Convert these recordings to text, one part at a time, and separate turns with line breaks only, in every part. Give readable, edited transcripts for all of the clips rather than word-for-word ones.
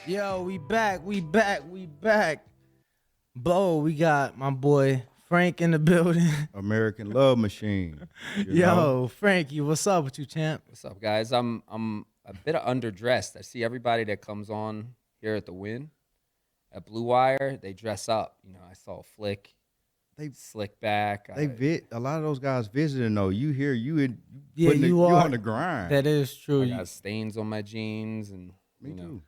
Yo, we back. Bo, we got my boy Frank in the building.
American Love Machine.
Yo, Frankie, what's up with you, champ?
What's up, guys? I'm a bit underdressed. I see everybody that comes on here at the Win, at Blue Wire, they dress up. You know, I saw Flick,
They
slick back.
a lot of those guys visiting though. You here, you
Yeah,
you
are
on the grind.
That is true.
I got stains on my jeans and
Me too.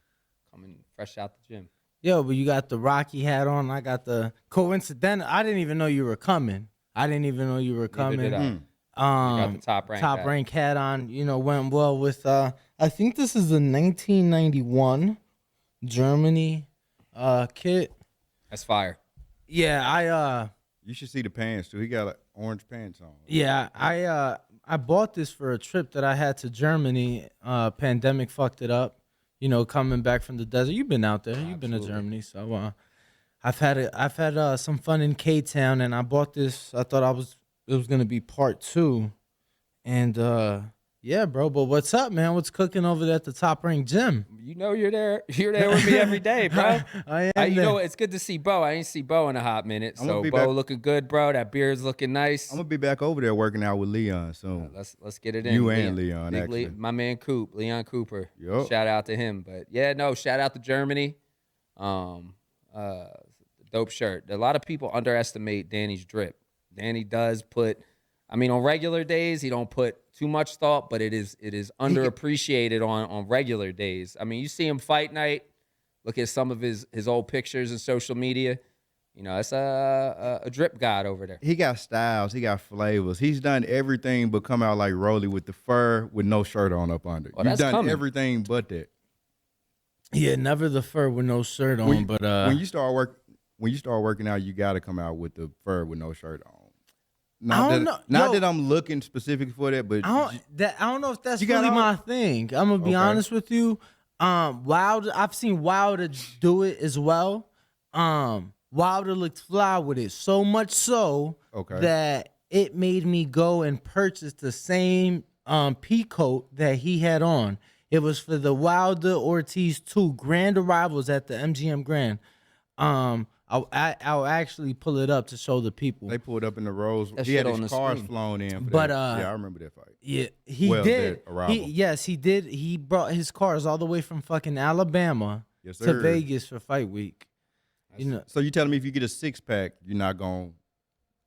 coming fresh out the gym.
Yo, but you got the Rocky hat on. I got the coincidental. I didn't even know you were coming.
Neither did I. You got the top rank
hat on. You know, went well with. I think this is the 1991 Germany kit.
That's fire.
Yeah,
You should see the pants too. He got like, orange pants on.
Yeah, I bought this for a trip that I had to Germany. Pandemic fucked it up. You know, coming back from the desert. You've been out there. You've been to Germany, so I've had some fun in K-Town, and I bought this. I thought it was gonna be part 2, and yeah, bro. But what's up, man? What's cooking over there at the Top Rank Gym?
You know you're there. You're there with me every day, bro.
I am.
You
there.
know, it's good to see Bo. I ain't see Bo in a hot minute.
I'm gonna
So
be
Bo
back.
looking good, bro. That beard's looking nice.
I'm gonna be back over there working out with Leon soon.
Let's get it in.
You and Leon,
Big
actually.
my man Coop, Leon Cooper.
Yup.
Shout out to him. But yeah, no, shout out to Germany. Dope shirt. A lot of people underestimate Danny's drip. Danny does put, I mean, on regular days he don't put too much thought, but it is underappreciated on regular days. I mean, you see him fight night. Look at some of his old pictures and social media. You know, it's a drip god over there.
He got styles. He got flavors. He's done everything but come out like Rolly with the fur with no shirt on up under.
Well,
You've
that's
done
coming.
everything but that.
Yeah, never the fur with no shirt on,
When,
but
when you start working out, you got to come out with the fur with no shirt on.
I don't know. Yo,
That I'm looking specifically for that, but
I don't know if that's
You got
really
all-
my thing. I'm gonna be
Okay.
honest with you. Wilder, I've seen Wilder do it as well. Wilder looked fly with it, so much so
Okay.
that it made me go and purchase the same pea coat that he had on. It was for the Wilder Ortiz 2 Grand Arrivals at the MGM Grand. I'll actually pull it up to show the people.
they pulled up in the rows.
That
He had
shit on
his
the
cars
screen.
flown in. For
But,
that. Yeah, I remember that fight.
Yeah, he
Well,
did.
that arrival.
Yes, he did. He brought his cars all the way from fucking Alabama
Yes,
to
sir.
Vegas for fight week. You know,
So you telling me if you get a 6-pack, you're not gonna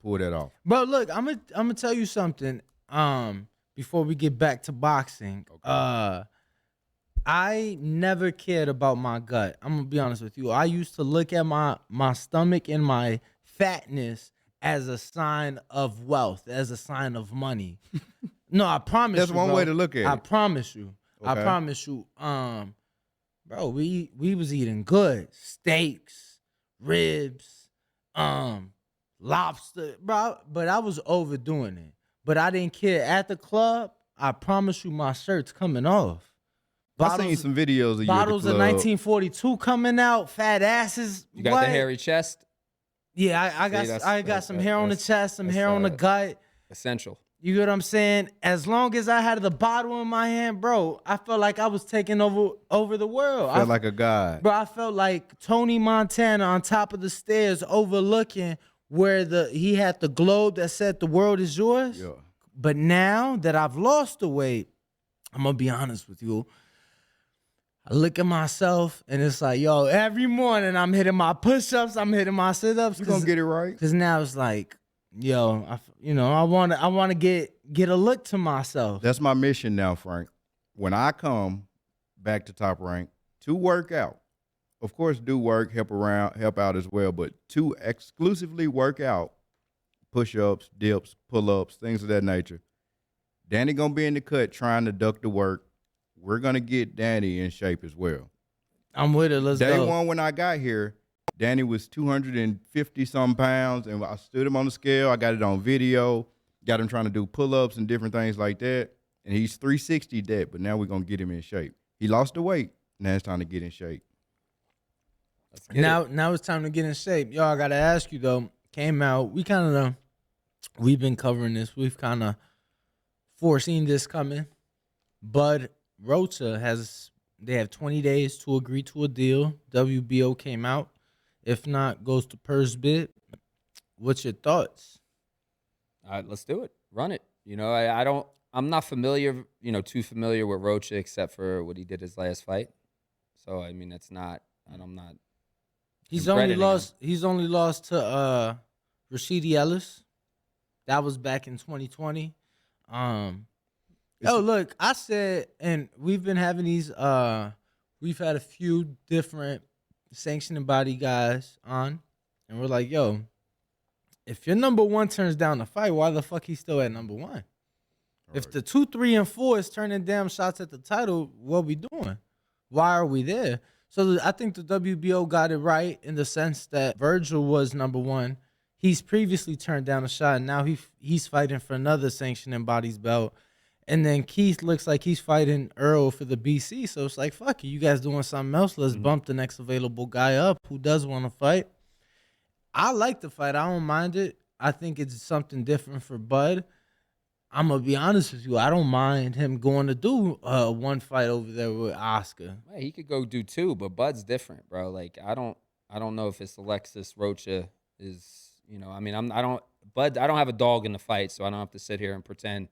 pull that off?
bro. Look, I'm gonna tell you something. Before we get back to boxing, I never cared about my gut. I'm gonna be honest with you. I used to look at my stomach and my fatness as a sign of wealth, as a sign of money. No, I promise
That's
you,
one
bro.
way to look at it.
I promise you. I
Okay.
promise you. Bro, we was eating good steaks, ribs, lobster, bro. But I was overdoing it. But I didn't care. At the club, I promise you, my shirt's coming off.
I seen some videos of you at the
Bottles of
club.
1942 coming out, fat asses.
You got
What?
the hairy chest.
Yeah, I
See,
got some hair on the
that's-
chest, some
that's,
hair on the gut.
Essential.
You get what I'm saying? As long as I had the bottle in my hand, bro, I felt like I was taking over the world.
Felt like a god.
Bro, I felt like Tony Montana on top of the stairs overlooking where he had the globe that said the world is yours.
Yeah.
But now that I've lost the weight, I'm gonna be honest with you. I look at myself and it's like, yo, every morning I'm hitting my push-ups, I'm hitting my sit-ups.
You gonna get it right?
Cause now it's like, yo, I wanna get a look to myself.
That's my mission now, Frank. When I come back to Top Rank to work out, of course, do work, help out as well, but to exclusively work out, push-ups, dips, pull-ups, things of that nature. Danny gonna be in the cut trying to duck the work. We're gonna get Danny in shape as well.
I'm with it. Let's
Day
go.
one when I got here, Danny was 250 some pounds, and I stood him on the scale. I got it on video. Got him trying to do pull-ups and different things like that. And he's 360 that, but now we're gonna get him in shape. He lost the weight. Now it's time to get in shape.
Let's get it.
Now it's time to get in shape. Yo, I gotta ask you though. Came out. We've been covering this. We've kind of foreseen this coming. Bud Rocha has They have 20 days to agree to a deal. WBO came out. If not, goes to purse bid. What's your thoughts?
Let's do it. Run it. I don't. I'm not familiar. Too familiar with Rocha except for what he did his last fight. So I mean, it's not. I'm not.
He's only
crediting him.
lost. He's only lost to Rashidi Ellis. That was back in 2020. Look, I said, and we've been having these. We've had a few different sanctioning body guys on, and we're like, yo, if your number one turns down the fight, why the fuck he still at number one? If the 2, 3, and 4 is turning down shots at the title, what we doing? Why are we there? So I think the WBO got it right in the sense that Virgil was number one. He's previously turned down a shot, and now he's fighting for another sanctioning body's belt. And then Keith looks like he's fighting Earl for the BC. So it's like, fuck it, you guys doing something else. Let's bump the next available guy up who does want to fight. I like the fight. I don't mind it. I think it's something different for Bud. I'm going to be honest with you. I don't mind him going to do one fight over there with Oscar.
Well, he could go do 2, but Bud's different, bro. Like, I don't know if it's Alexis Rocha is, I don't have a dog in the fight, so I don't have to sit here and pretend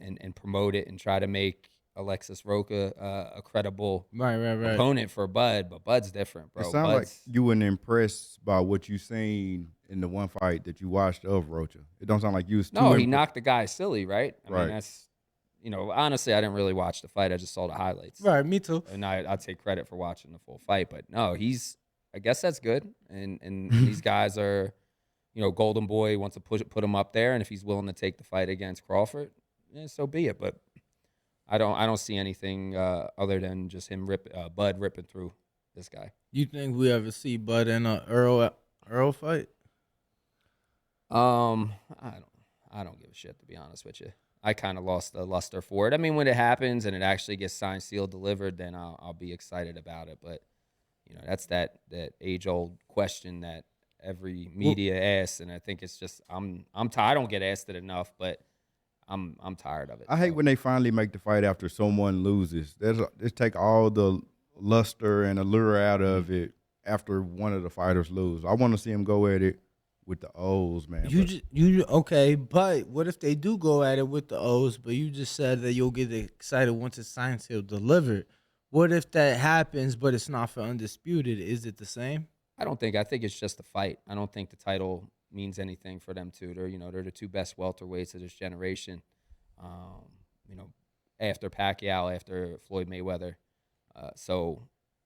and promote it and try to make Alexis Rocha a credible opponent for Bud. But Bud's different, bro.
It sounds like you weren't impressed by what you seen in the one fight that you watched of Rocha. It don't sound like you was too
No, he knocked the guy silly, right? I
Right.
mean, that's, honestly, I didn't really watch the fight. I just saw the highlights.
Right, me too.
And I take credit for watching the full fight. But no, I guess that's good. And these guys are, Golden Boy wants to put him up there. And if he's willing to take the fight against Crawford, so be it. But I don't see anything other than just him Bud ripping through this guy.
You think we ever see Bud in a Earl fight?
I don't give a shit, to be honest with you. I kind of lost the luster for it. I mean, when it happens and it actually gets signed, sealed, delivered, then I'll be excited about it. But that's that age-old question that every media asks, and I think it's just I'm tired. I don't get asked it enough, but I'm tired of it.
I hate when they finally make the fight after someone loses. They take all the luster and allure out of it after one of the fighters lose. I want to see him go at it with the O's, man.
Okay, but what if they do go at it with the O's, but you just said that you'll get excited once it's signed, sealed, delivered. What if that happens, but it's not for undisputed? Is it the same?
I think it's just a fight. I don't think the title means anything for them two. They're the 2 best welterweights of this generation. After Pacquiao, after Floyd Mayweather. So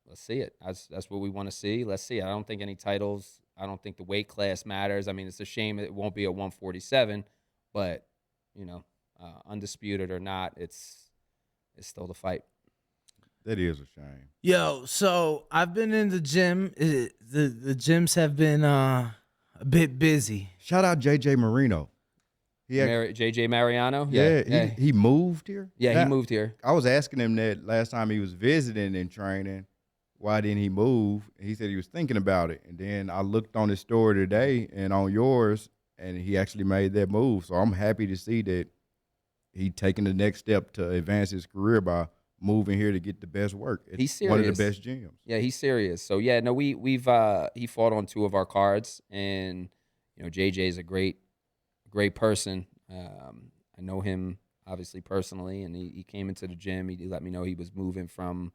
let's see it. That's what we want to see. Let's see. I don't think any titles. I don't think the weight class matters. I mean, it's a shame it won't be at 147, but undisputed or not, it's still the fight.
That is a shame.
Yo, so I've been in the gym. The gyms have been a bit busy.
Shout out JJ Marino.
JJ Mariano?
Yeah, he moved here?
Yeah, he moved here.
I was asking him that last time he was visiting and training. Why didn't he move? He said he was thinking about it. And then I looked on his story today and on yours, and he actually made that move. So I'm happy to see that he taking the next step to advance his career by moving here to get the best work.
He's serious.
One of the best gyms.
Yeah, he's serious. So yeah, no, we've he fought on 2 of our cards, and JJ is a great person. I know him obviously personally, and he came into the gym. He let me know he was moving from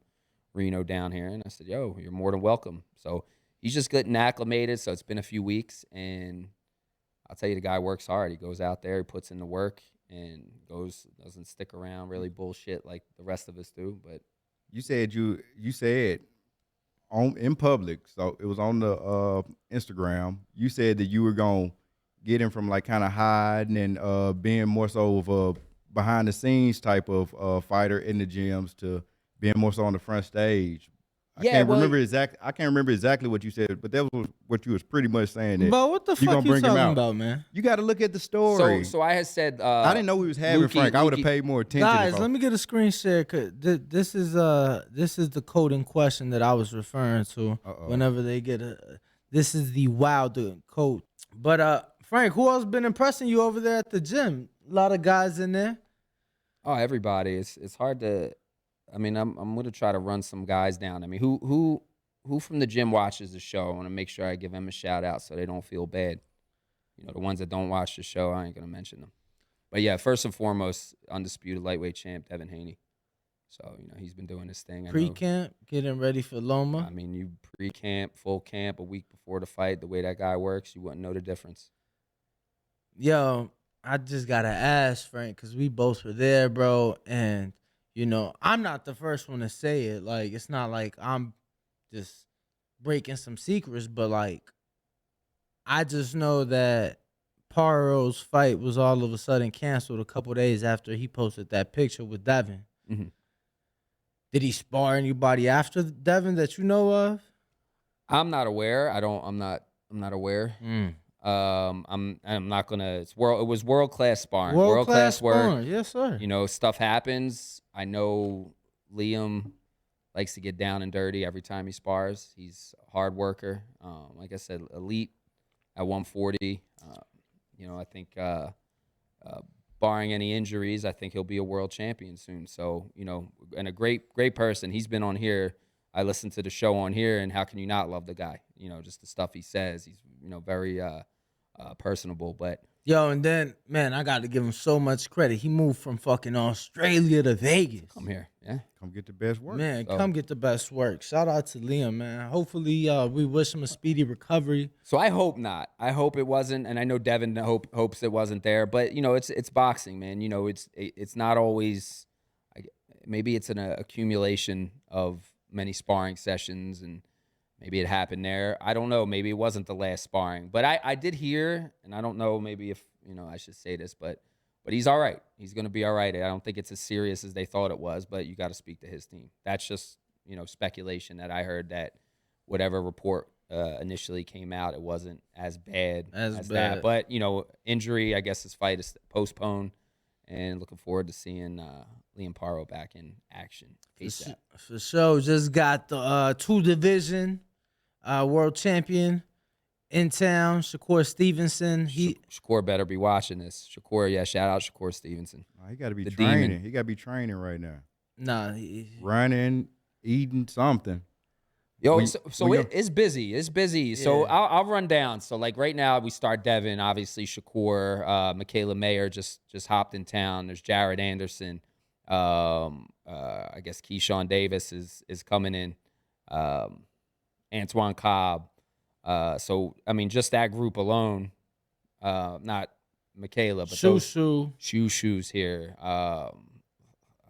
Reno down here, and I said, yo, you're more than welcome. So he's just getting acclimated. So it's been a few weeks, and I'll tell you, the guy works hard. He goes out there, he puts in the work, and doesn't stick around really bullshit like the rest of us do. But
you said in public, so it was on the Instagram. You said that you were gonna get him from like kind of hiding and being more so of a behind the scenes type of fighter in the gyms to being more so on the front stage. I can't remember exactly what you said, but that was what you was pretty much saying. That
but what the fuck you talking about, man?
You got to look at the story.
So I had said
I didn't know we was having Frank. I would have paid more attention.
Guys, let me get a screen share. Cause this is the code in question that I was referring to. Whenever they get this is the Wilder code. But Frank, who else been impressing you over there at the gym? A lot of guys in there.
Oh, everybody. It's hard to. I mean, I'm gonna try to run some guys down. I mean, who from the gym watches the show? I want to make sure I give them a shout out so they don't feel bad. You know, the ones that don't watch the show, I ain't gonna mention them. But yeah, first and foremost, undisputed lightweight champ Devin Haney. So you know he's been doing his thing.
Pre-camp, getting ready for Loma.
I mean, you pre-camp, full camp, a week before the fight. The way that guy works, you wouldn't know the difference.
Yo, I just gotta ask Frank because we both were there, bro. And you know, I'm not the first one to say it. Like, it's not like I'm just breaking some secrets, but like, I just know that Paro's fight was all of a sudden canceled a couple days after he posted that picture with Devin.
Mm-hmm.
Did he spar anybody after Devin that you know of?
I'm not aware. I'm not aware. I'm not gonna. It was world class sparring.
World class
sparring.
work. Yes, sir.
You know, stuff happens. I know Liam likes to get down and dirty every time he spars. He's a hard worker. Like I said, elite at 140. You know, I think barring any injuries, I think he'll be a world champion soon. So, you know, and a great person. He's been on here. I listened to the show on here, and how can you not love the guy? You know, just the stuff he says. He's, you know, very personable. But
yo, and then, man, I got to give him so much credit. He moved from fucking Australia to Vegas.
come here, yeah.
Come get the best work.
Man,
So-
come get the best work. Shout out to Liam, man. Hopefully, we wish him a speedy recovery.
So I hope not. I hope it wasn't, and I know Devin hopes it wasn't there. But you know, it's boxing, man. You know, it's not always. Maybe it's an accumulation of many sparring sessions, and maybe it happened there. I don't know. Maybe it wasn't the last sparring, but I did hear, and I don't know. Maybe if you know, I should say this, but he's all right. He's going to be all right. I don't think it's as serious as they thought it was, but you got to speak to his team. That's just, you know, speculation that I heard, that whatever report initially came out, it wasn't as bad as that. But, you know, injury, I guess his fight is postponed, and looking forward to seeing Liam Paro back in action. ASAP.
For sure, just got the 2-division world champion in town, Shakur Stevenson.
Shakur better be watching this. Shakur, yeah, shout out Shakur Stevenson.
Oh, he got to be
The
training.
demon.
He got to be training right now.
Nah,
Running, eating something.
Yo,
We-
so
we
it's busy. It's busy. So
Yeah.
I'll run down. So like right now we start Devin, obviously Shakur, Michaela Mayer just hopped in town. There's Jared Anderson. I guess Keyshawn Davis is coming in. Antoine Cobb. So I mean, just that group alone. Not Michaela, but those shoes here. I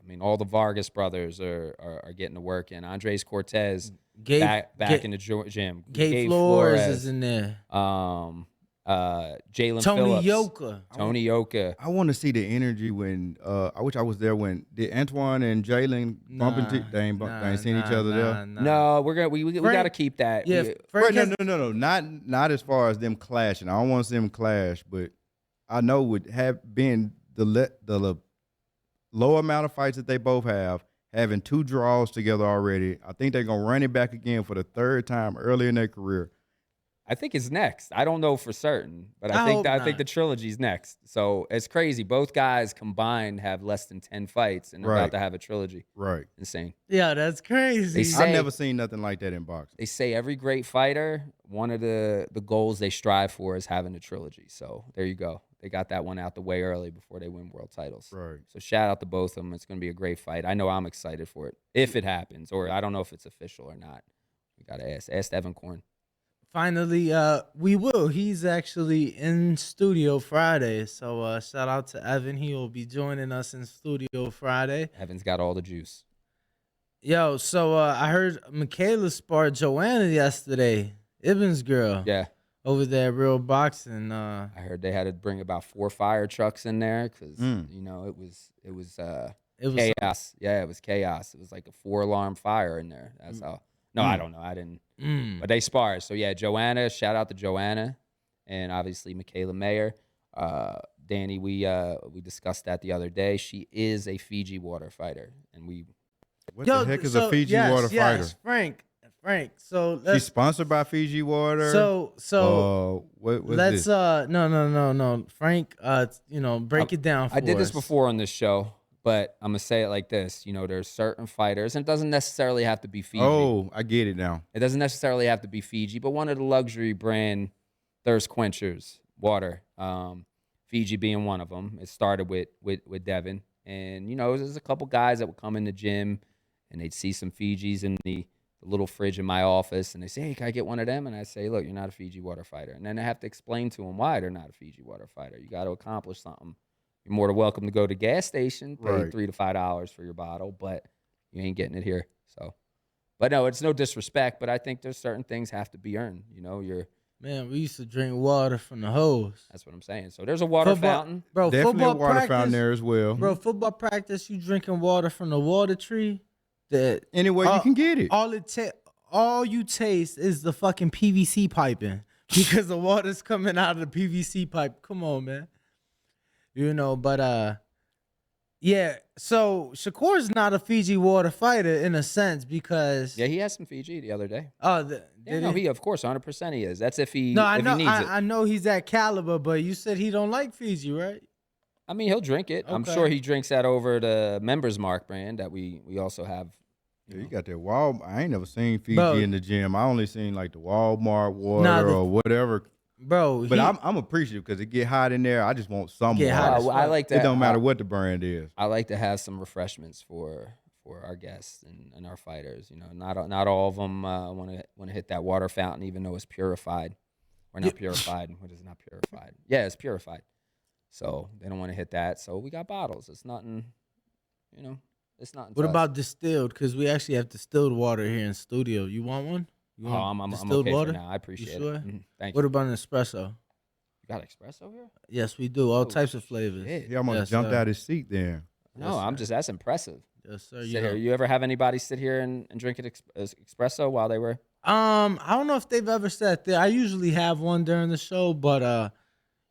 mean, all the Vargas brothers are getting to work in. Andres Cortez back in the gym.
Gabe Flores is in there.
Jalen
Tony
Phillips.
Yoka.
Tony Yoka.
I want to see the energy when I wish I was there when did Antoine and Jalen bump into they ain't seen each other there.
No, we got to keep that.
Yeah,
We-
Frank
Right,
has-
no, not as far as them clashing. I don't want to see them clash, but I know would have been the low amount of fights that they both have, having 2 draws together already. I think they're gonna run it back again for the 3rd time early in their career.
I think it's next. I don't know for certain, but
I
I think
hope
I think
not.
the trilogy's next. So it's crazy. Both guys combined have less than 10 fights, and they're
Right.
about to have a trilogy.
Right.
Insane.
Yeah, that's crazy.
They say-
I've never seen nothing like that in boxing.
They say every great fighter, one of the goals they strive for is having a trilogy. So there you go. They got that one out the way early before they win world titles.
Right.
So shout out to both of them. It's going to be a great fight. I know I'm excited for it if it happens, or I don't know if it's official or not. We got to ask Evan Korn.
Finally, we will. He's actually in studio Friday. So shout out to Evan. He will be joining us in studio Friday.
Evan's got all the juice.
Yo, so I heard Michaela sparred Joanna yesterday. Ibn's girl.
Yeah.
Over there at Real Boxing.
I heard they had to bring about 4 fire trucks in there because
Mm.
you know it was
it was
chaos. Yeah, it was chaos. It was like a 4-alarm fire in there. That's how. No, I don't know. I didn't. But they sparred. So yeah, Joanna. Shout out to Joanna, and obviously Michaela Mayer. Danny, we discussed that the other day. She is a Fiji water fighter, and we.
What the heck is a Fiji water fighter?
Frank. So
She's sponsored by Fiji Water. What's
let's
this?
no. Frank, break it down for us.
I did this before on this show, But I'm gonna say it like this: there's certain fighters, and it doesn't necessarily have to be Fiji.
Oh, I get it now.
It doesn't necessarily have to be Fiji, but one of the luxury brand thirst quenchers, water. Fiji being one of them. It started with Devin, and there's a couple guys that would come in the gym, and they'd see some Fijis in the little fridge in my office, and they say, "Hey, can I get one of them?" And I say, "Look, you're not a Fiji water fighter." And then I have to explain to them why they're not a Fiji water fighter. You got to accomplish something. You're more than welcome to go to the gas station, pay
Right.
$3 to $5 for your bottle, but you ain't getting it here. So, but no, it's no disrespect, but I think there's certain things have to be earned.
Man, we used to drink water from the hose.
That's what I'm saying. So there's a water fountain.
Bro,
Definitely
football
a water
practice,
fountain there as well.
Bro, football practice, you drinking water from the water tree. That
Anywhere you can get it.
All you taste is the fucking PVC piping because the water's coming out of the PVC pipe. Come on, man. But yeah. So Shakur's not a Fiji water fighter in a sense because
Yeah, he had some Fiji the other day.
did he?
He of course 100% he is. That's if he
No, I
if
know,
he needs it.
I know he's that caliber, but you said he don't like Fiji, right?
I mean, he'll drink it. I'm
Okay.
sure he drinks that over the Members Mark brand that we also have.
Yeah, you got that Walmart. I ain't never seen Fiji
Bro.
in the gym. I only seen like the Walmart water
Nah,
or whatever.
Bro,
But I'm appreciative because it get hot in there. I just want some
Get
water.
hot as
I
fuck.
like
It
that.
don't matter what the brand is.
I like to have some refreshments for our guests and our fighters. Not all of them want to hit that water fountain, even though it's purified. Or not purified. What is not purified? Yeah, it's purified. So they don't want to hit that. So we got bottles. It's nothing. It's nothing.
What
to us.
about distilled? Because we actually have distilled water here in studio. You want one? You
Oh,
want
I'm
distilled
okay
water?
for now. I appreciate
sure?
it. Thank
What
you.
about an espresso?
You got espresso here?
Yes, we do. All
Oh,
types of flavors.
shit.
He almost
Yes,
jumped
sir.
out his seat there.
No,
Yes,
that's impressive.
Yes, sir.
Sit here. You ever have anybody sit here and drink an espresso while they were?
I don't know if they've ever sat there. I usually have one during the show, but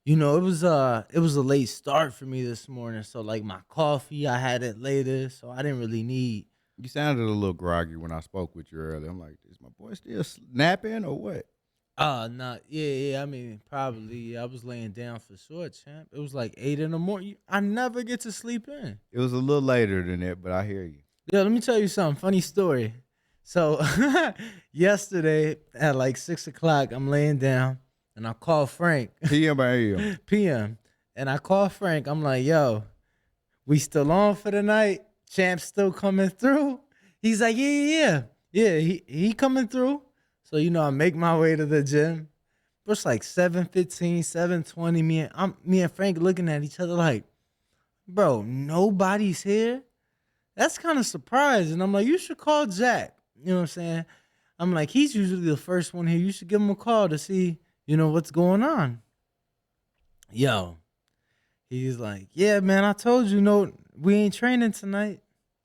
it was a late start for me this morning. So like my coffee, I had it later, so I didn't really need.
You sounded a little groggy when I spoke with you earlier. I'm like, is my boy still napping or what?
Nah, yeah. I mean, probably. I was laying down for sure, champ. It was like 8 in the morning. I never get to sleep in.
It was a little later than that, but I hear you.
Yeah, let me tell you something. Funny story. So yesterday at like 6 o'clock, I'm laying down and I call Frank.
PM or AM?
PM. And I call Frank. I'm like, yo, we still on for the night? Champ's still coming through? He's like, yeah. He coming through. So, I make my way to the gym. It's like 7:15, 7:20. Me and Frank looking at each other like, bro, nobody's here? That's kind of surprising. I'm like, you should call Jack. You know what I'm saying? I'm like, he's usually the first one here. You should give him a call to see, what's going on. Yo, he's like, yeah, man, I told you, no, we ain't training tonight.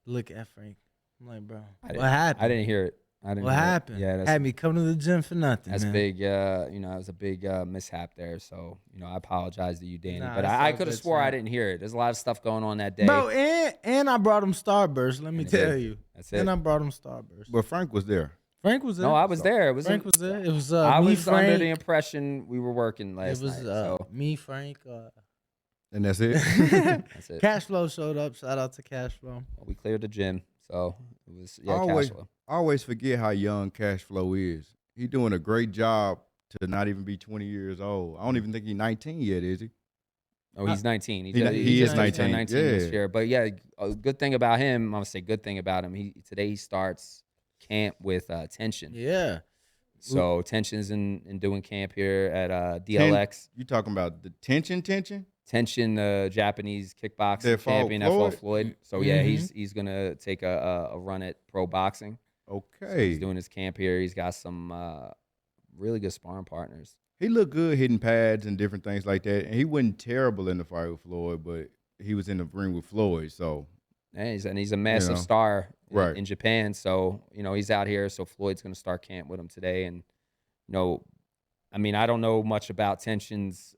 Look at Frank. I'm like, bro, what happened?
I didn't hear it.
What happened?
Yeah, that's
had me come to the gym for nothing.
That's
man.
big. It was a big mishap there. So I apologize to you, Danny.
Nah,
but
it's
I
all
could have
good,
swore I
champ.
didn't hear it. There's a lot of stuff going on that day.
Bro, and I brought him Starburst. Let me
And it
tell
did.
you.
That's it.
And I brought him Starburst.
But Frank was there.
Frank was there.
No, I was there. It was
Frank was there. It was
I
me,
was
Frank.
under the impression we were working
It
last
was
night. So
me, Frank.
And that's it.
that's it.
Cash Flow showed up. Shout out to Cash Flow.
We cleared the gym. So it was
always,
cash flow.
I always forget how young Cash Flow is. He's doing a great job to not even be 20 years old. I don't even think he's 19 yet, is he?
Oh, he's 19.
He
He
is
just turned
19,
this
yeah.
year. But yeah, a good thing about him, I'm gonna say good thing about him. Today he starts camp with Tension.
Yeah.
So Tension's in doing camp here at DLX.
You talking about the tension?
Tension, Japanese kickboxing
That fought
champion that fought
Floyd?
Floyd. So yeah,
Mhm.
he's gonna take a run at pro boxing. So
Okay.
he's doing his camp here. He's got some really good sparring partners.
He looked good hitting pads and different things like that. And he wasn't terrible in the fight with Floyd, but he was in the ring with Floyd. So
And he's a massive
know,
star
right.
in Japan. So, he's out here. So Floyd's going to start camp with him today. And, I mean, I don't know much about Tension's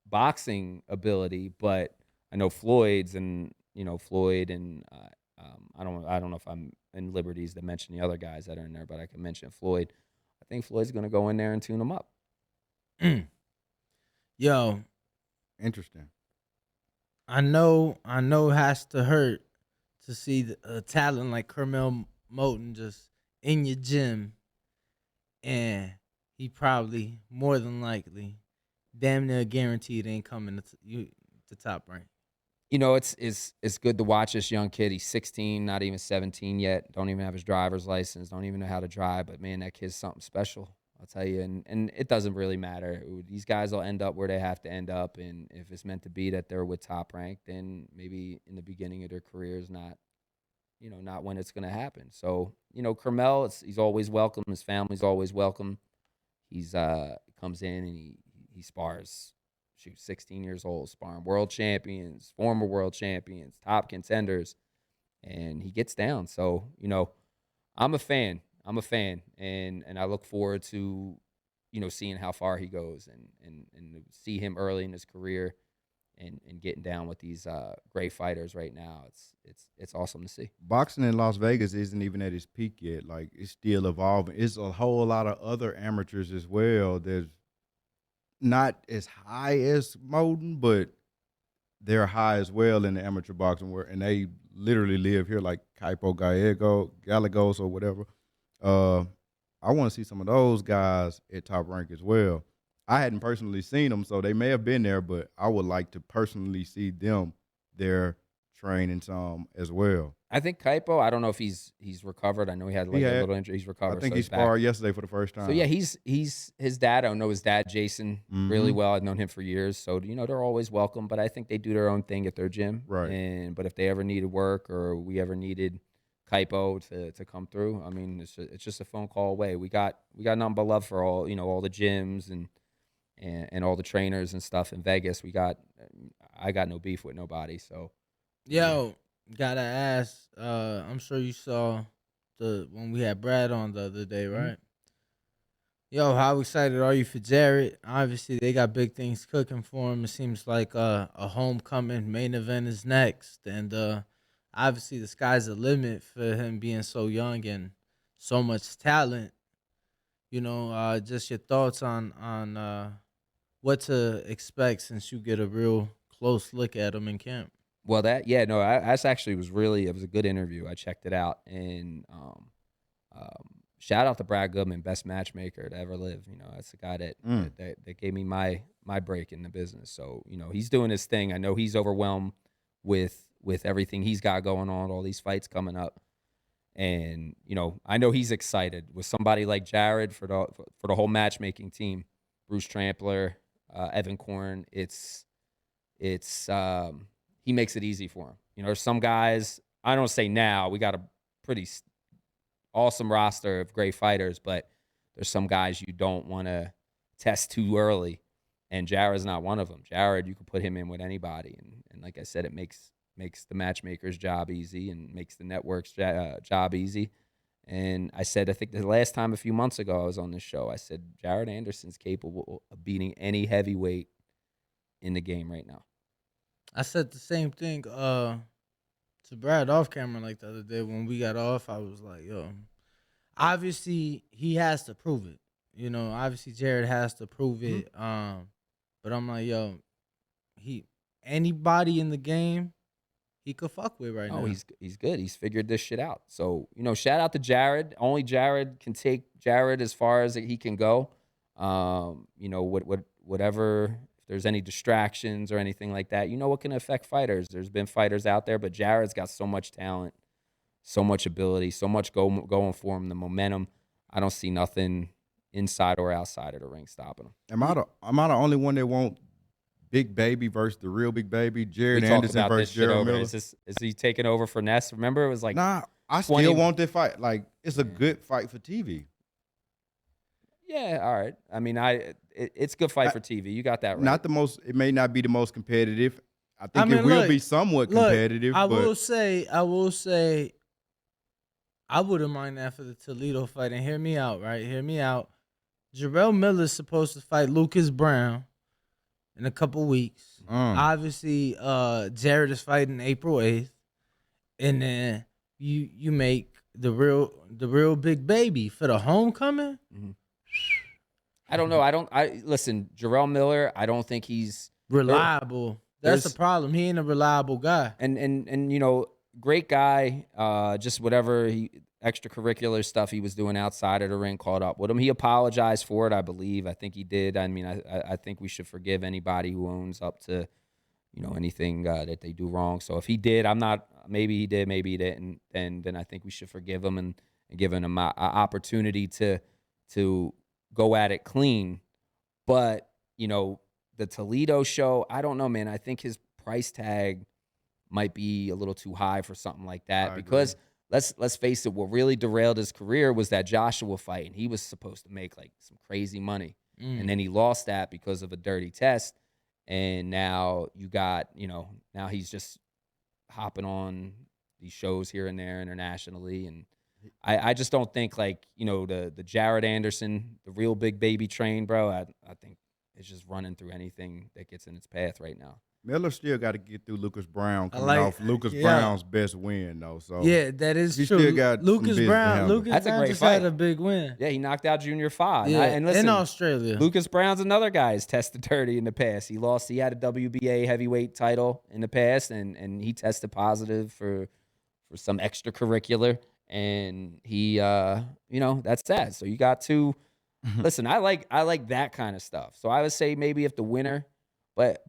boxing ability, but I know Floyd's and, Floyd and I don't know if I'm in liberties to mention the other guys that are in there, but I can mention Floyd. I think Floyd's going to go in there and tune him up.
Yo,
interesting.
I know it has to hurt to see a talent like Kermel Moton just in your gym, and he probably more than likely, damn near guaranteed, ain't coming to top rank.
You know, it's good to watch this young kid. He's 16, not even 17 yet. Don't even have his driver's license. Don't even know how to drive. But man, that kid's something special. I'll tell you. And it doesn't really matter. These guys will end up where they have to end up. And if it's meant to be that they're with Top Rank, then maybe in the beginning of their careers, not when it's going to happen. So, Kermel, he's always welcome. His family's always welcome. He's comes in and he spars. 16 years old, sparring world champions, former world champions, top contenders, and he gets down. So, I'm a fan. And I look forward to, seeing how far he goes and see him early in his career and getting down with these great fighters right now. It's awesome to see.
Boxing in Las Vegas isn't even at its peak yet. Like, it's still evolving. It's a whole lot of other amateurs as well. There's not as high as Moden, but they're high as well in the amateur boxing world, and they literally live here, like Kaipo Gallegos or whatever. I want to see some of those guys at Top Rank as well. I hadn't personally seen them, so they may have been there, but I would like to personally see them there training some as well.
I think Kaipo, I don't know if he's recovered. I know he had a little injury. He's recovered.
I think
so
he sparred yesterday for the first time.
So yeah, he's his dad. I know his dad, Jason, really well. I've known him for years. So they're always welcome. But I think they do their own thing at their gym.
Right.
But if they ever needed work or we ever needed Kaipo to come through, I mean, it's just a phone call away. We got nothing but love for all the gyms and all the trainers and stuff in Vegas. I got no beef with nobody. So
Yo, gotta ask. I'm sure you saw when we had Brad on the other day, right? Yo, how excited are you for Jared? Obviously, they got big things cooking for him. It seems like a homecoming main event is next, and obviously the sky's the limit for him being so young and so much talent. Just your thoughts on what to expect since you get a real close look at him in camp.
Well, that's actually it was a good interview. I checked it out, and shout out to Brad Goodman, best matchmaker to ever live. That's the guy that gave me my break in the business. So he's doing his thing. I know he's overwhelmed with everything he's got going on, all these fights coming up, and I know he's excited with somebody like Jared for the whole matchmaking team, Bruce Trampler, Evan Korn. He makes it easy for him. There's some guys, I don't say now, we got a pretty awesome roster of great fighters, but there's some guys you don't want to test too early, and Jared's not one of them. Jared, you can put him in with anybody, and like I said, it makes the matchmaker's job easy and makes the network's job easy. And I said, I think the last time a few months ago I was on this show, I said, Jared Anderson's capable of beating any heavyweight in the game right now.
I said the same thing to Brad off camera like the other day when we got off. I was like, yo, obviously he has to prove it. Obviously Jared has to prove it. But I'm like, yo, anybody in the game he could fuck with right now.
Oh, he's good. He's figured this shit out. So, shout out to Jared. Only Jared can take Jared as far as he can go. Whatever, if there's any distractions or anything like that, what can affect fighters. There's been fighters out there, but Jared's got so much talent, so much ability, so much going for him, the momentum. I don't see nothing inside or outside of the ring stopping him.
Am I the only one that want Big Baby versus the real Big Baby? Jared Anderson versus Jared Miller.
Is he taking over for Ness? Remember, it was like
I still want that fight. Like, it's a good fight for TV.
Yeah, all right. I mean, it's a good fight for TV. You got that right.
It may not be the most competitive. I think it will be somewhat competitive.
I will say, I wouldn't mind that for the Toledo fight. And hear me out, right? Hear me out. Jarrell Miller's supposed to fight Lucas Brown in a couple weeks. Obviously, Jared is fighting April 8th. And then you make the real Big Baby for the homecoming.
Mm-hmm. I don't know. Listen, Jarrell Miller, I don't think he's
reliable. That's the problem. He ain't a reliable guy.
And great guy. Just whatever extracurricular stuff he was doing outside of the ring caught up with him. He apologized for it, I believe. I think he did. I mean, I think we should forgive anybody who owns up to, anything that they do wrong. So if he did, I'm not. Maybe he did, maybe he didn't. Then I think we should forgive him and give him an opportunity to go at it clean. But the Toledo show, I don't know, man. I think his price tag might be a little too high for something like that because let's face it, what really derailed his career was that Joshua fight, and he was supposed to make like some crazy money, and then he lost that because of a dirty test, and now you got now he's just hopping on these shows here and there internationally, and I just don't think like the Jared Anderson, the real big baby train, bro. I think it's just running through anything that gets in its path right now.
Miller still got to get through Lucas Brown coming off Lucas Brown's best win, though. So
yeah, that is
he
true.
Still got
Lucas Brown. Lucas
That's
Brown
a great
just
fight.
had a big win.
Yeah, he knocked out Junior 5.
Yeah,
and listen,
in Australia.
Lucas Brown's another guy who's tested dirty in the past. He lost. He had a WBA heavyweight title in the past, and he tested positive for some extracurricular, and he that's sad. So you got two. Listen, I like that kind of stuff. So I would say maybe if the winner, but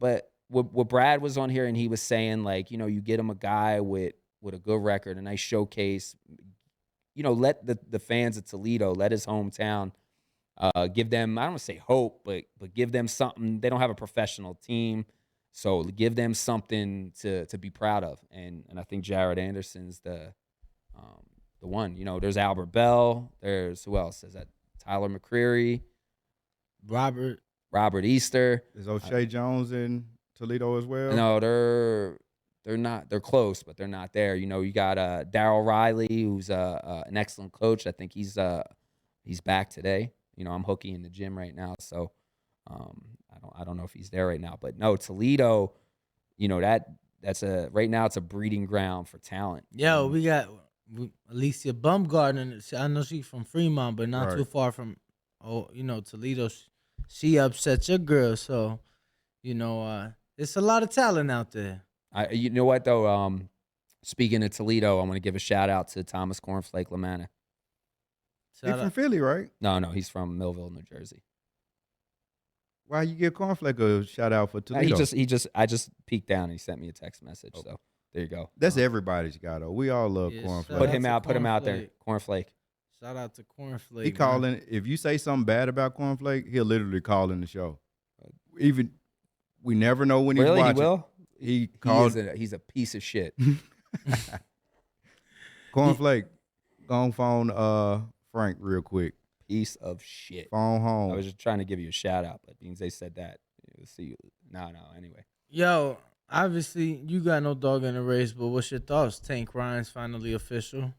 what Brad was on here and he was saying like you get him a guy with a good record, a nice showcase. Let the fans of Toledo, let his hometown, give them, I don't want to say hope, but give them something. They don't have a professional team, so give them something to be proud of. And I think Jared Anderson's the one. There's Albert Bell. There's who else? Is that Tyler McCreary? Robert Easter.
Is O'Shea Jones in Toledo as well?
No, they're not. They're close, but they're not there. You got Darryl Riley, who's an excellent coach. I think he's back today. I'm hooky in the gym right now, so I don't know if he's there right now. But no, Toledo, that's right now it's a breeding ground for talent.
Yo, we got Alicia Bumgarner. I know she's from Fremont, but not too far from Toledo. She upset your girl, so it's a lot of talent out there.
You know what though? Speaking of Toledo, I want to give a shout out to Thomas Cornflake LaManna.
He's from Philly, right?
No, he's from Millville, New Jersey.
Why you give Cornflake a shout out for Toledo?
I just peeked down and he sent me a text message. Okay. So there you go.
That's everybody's guy though. We all love Cornflake.
Put him out there. Cornflake.
Shout out to Cornflake.
He calling. If you say something bad about Cornflake, he'll literally call in the show. Even we never know when he's watching.
He will.
He calls.
He's a piece of shit.
Cornflake, go on phone Frank real quick.
Piece of shit.
Phone home.
I was just trying to give you a shout out, but being they said that, see you. No. Anyway.
Yo, obviously you got no dog in the race, but what's your thoughts? Tank Ryan's finally official.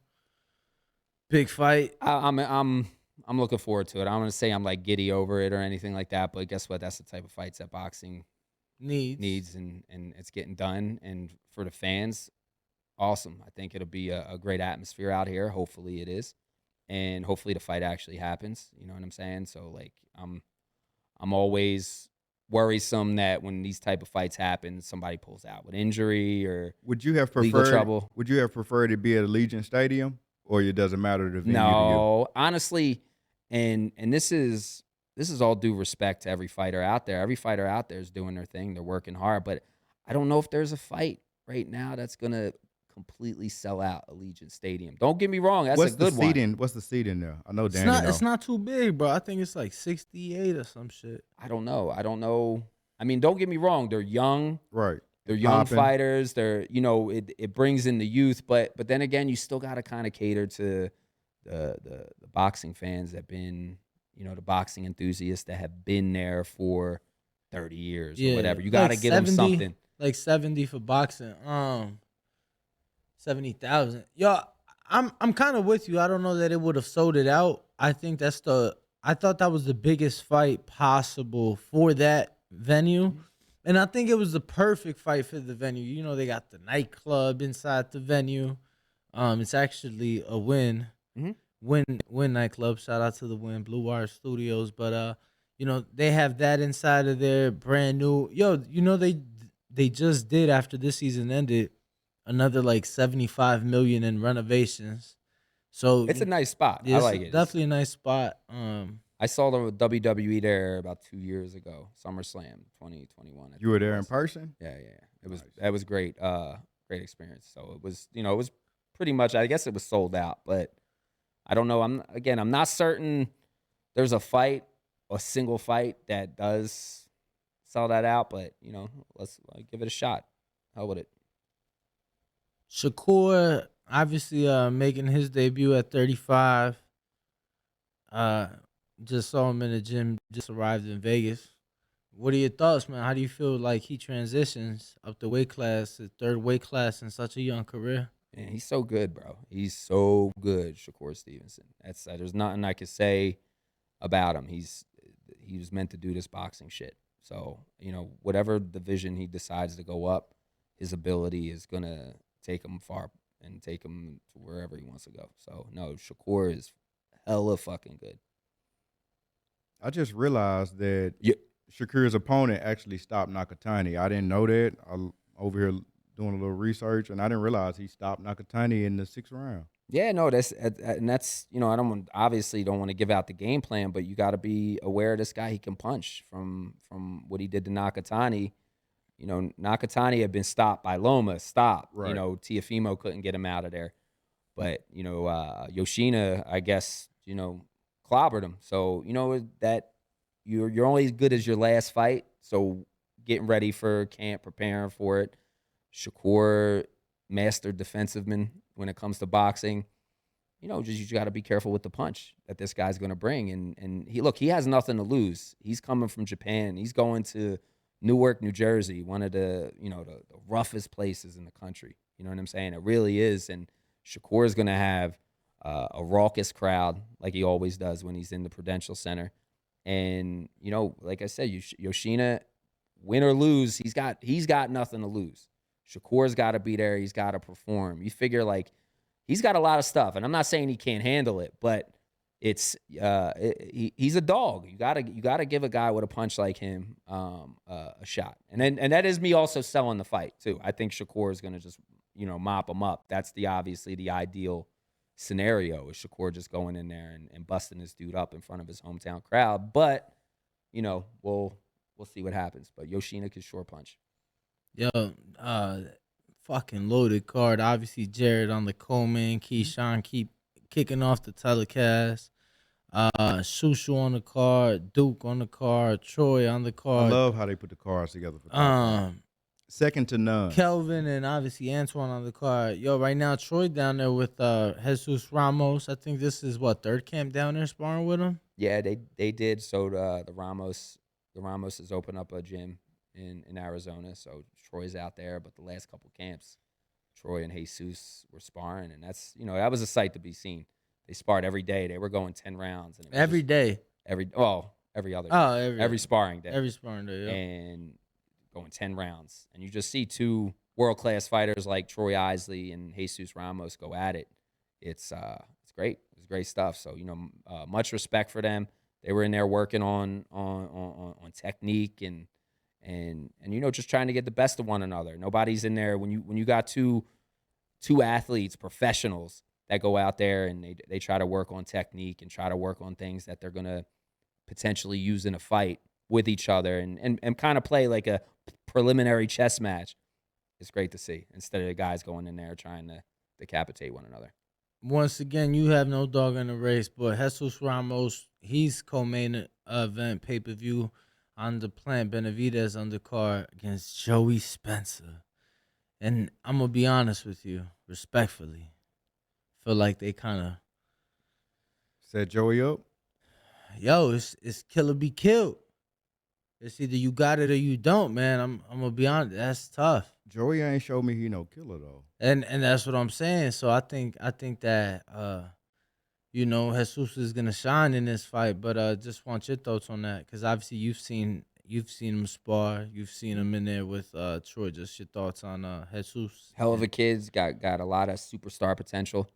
Big fight.
I'm looking forward to it. I don't want to say I'm like giddy over it or anything like that, but guess what? That's the type of fights that boxing needs and it's getting done. And for the fans, awesome. I think it'll be a great atmosphere out here. Hopefully it is. And hopefully the fight actually happens. You know what I'm saying? So like I'm always worrisome that when these type of fights happen, somebody pulls out with injury or
would you have preferred
legal trouble.
Would you have preferred it be at Allegiant Stadium, or it doesn't matter the venue?
No, honestly, and this is all due respect to every fighter out there. Every fighter out there is doing their thing. They're working hard, but I don't know if there's a fight right now that's gonna completely sell out Allegiant Stadium. Don't get me wrong, that's a good one.
What's the seating there? I know Danny.
It's not too big, bro. I think it's like 68 or some shit.
I don't know. I mean, don't get me wrong. They're young.
Right.
They're young fighters. They're, it brings in the youth, but then again, you still got to kind of cater to the boxing fans that have been, the boxing enthusiasts that have been there for 30 years or whatever. You got to give them something.
Like 70 for boxing. 70,000. Yo, I'm kind of with you. I don't know that it would have sold it out. I think I thought that was the biggest fight possible for that venue. And I think it was the perfect fight for the venue. They got the nightclub inside the venue. It's actually a Win. Mm-hmm. Win nightclub. Shout out to the Win Blue Wire Studios. But they have that inside of there, brand new. Yo, they just did after this season ended another like 75 million in renovations. So
It's a nice spot. I
it's
like it.
definitely a nice spot.
I saw the WWE there about 2 years ago, SummerSlam 2021. I
You
think
were
it
there in
was.
person?
Yeah, yeah, yeah. It was
Nice.
that was great. Great experience. So it was, it was pretty much. I guess it was sold out, but I don't know. I'm not certain. There's a single fight that does sell that out, but let's give it a shot. How would it?
Shakur obviously making his debut at 35. Uh, just saw him in the gym. Just arrived in Vegas. What are your thoughts, man? How do you feel like he transitions up the weight class, the third weight class in such a young career?
Man, he's so good, bro. He's so good, Shakur Stevenson. That's there's nothing I could say about him. He was meant to do this boxing shit. So whatever division he decides to go up, his ability is gonna take him far and take him to wherever he wants to go. So no, Shakur is hella fucking good.
I just realized that
Yeah,
Shakur's opponent actually stopped Nakatani. I didn't know that. I'm over here doing a little research, and I didn't realize he stopped Nakatani in the 6th round.
yeah, no, that's I obviously don't want to give out the game plan, but you got to be aware of this guy. He can punch from what he did to Nakatani. Nakatani had been stopped by Loma. Stop.
Right.
Tiafimo couldn't get him out of there. But, Yoshina, I guess, clobbered him. So, that you're only as good as your last fight. So getting ready for camp, preparing for it. Shakur, master defensiveman when it comes to boxing. Just you got to be careful with the punch that this guy's going to bring. And he has nothing to lose. He's coming from Japan. He's going to Newark, New Jersey, one of the the roughest places in the country. You know what I'm saying? It really is. And Shakur is going to have a raucous crowd like he always does when he's in the Prudential Center. And like I said, Yoshina, win or lose, he's got nothing to lose. Shakur's got to be there. He's got to perform. You figure like he's got a lot of stuff, and I'm not saying he can't handle it, but he's a dog. You gotta give a guy with a punch like him a shot. And that is me also selling the fight too. I think Shakur is gonna just mop him up. That's obviously the ideal scenario is Shakur just going in there and busting this dude up in front of his hometown crowd. But we'll see what happens. But Yoshina can sure punch.
Yo, fucking loaded card. Obviously, Jared on the co-main. Keyshawn keep kicking off the telecast. Shushu on the card. Duke on the card. Troy on the
I
card.
love how they put the cards together. For second to none.
Kelvin and obviously Antoine on the card. Yo, right now Troy down there with Jesus Ramos. I think this is third camp down there sparring with him.
Yeah, they did. So the Ramos has opened up a gym in Arizona. So Troy's out there, but the last couple camps, Troy and Jesus were sparring, and that's that was a sight to be seen. They sparred every day. They were going 10 rounds, and
Every day.
every other day.
Oh,
every sparring day,
every sparring day, yeah.
and going 10 rounds, and you just see two world-class fighters like Troy Isley and Jesus Ramos go at it. It's great. It's great stuff. So much respect for them. They were in there working on technique and just trying to get the best of one another. Nobody's in there when you got two athletes, professionals that go out there and they try to work on technique and try to work on things that they're gonna potentially use in a fight with each other and kind of play like a preliminary chess match. It's great to see instead of the guys going in there trying to decapitate one another.
Once again, you have no dog in the race, but Jesus Ramos, he's co-main event pay-per-view on the Plant Benavidez undercard against Joey Spencer. And I'm going to be honest with you, respectfully. Feel like they kind of...
Set Joey up?
Yo, it's kill or be killed. It's either you got it or you don't, man. I'm going to be honest. That's tough.
Joey ain't showed me he no killer, though.
And that's what I'm saying. So I think that Jesus is gonna shine in this fight. But just want your thoughts on that, because obviously you've seen him spar, you've seen him in there with Troy. Just your thoughts on Jesus.
Hell of a kid's got a lot of superstar potential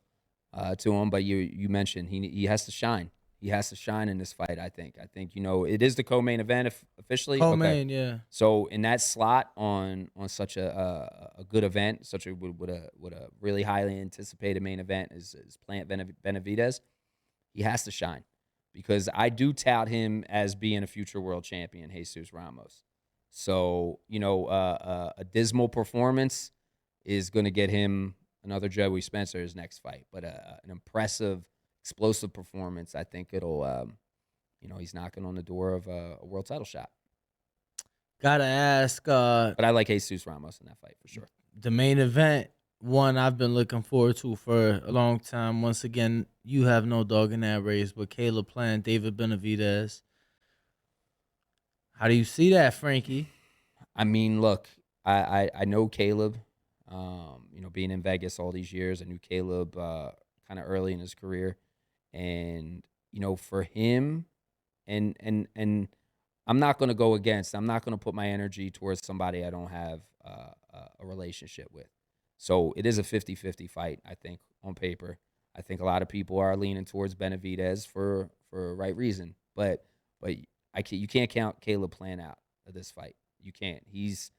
to him, but you mentioned he has to shine. He has to shine in this fight, I think. It is the co-main event officially. Okay.
Co-main, yeah.
So in that slot on such a good event, such a with a really highly anticipated main event is Plant Benavidez, he has to shine because I do tout him as being a future world champion, Jesus Ramos. So a dismal performance is going to get him another Joey Spencer his next fight, but an impressive, explosive performance, I think it'll he's knocking on the door of a world title shot.
Gotta ask.
But I like Jesus Ramos in that fight for sure.
The main event, one I've been looking forward to for a long time. Once again, you have no dog in that race, but Caleb Plant, David Benavidez. How do you see that, Frankie?
I mean, look, I know Caleb. Being in Vegas all these years, I knew Caleb kind of early in his career, and for him, and I'm not going to go against. I'm not going to put my energy towards somebody I don't have a relationship with. So it is a 50-50 fight, I think, on paper. I think a lot of people are leaning towards Benavidez for a right reason. But you can't count Caleb Plant out of this fight. You can't. He's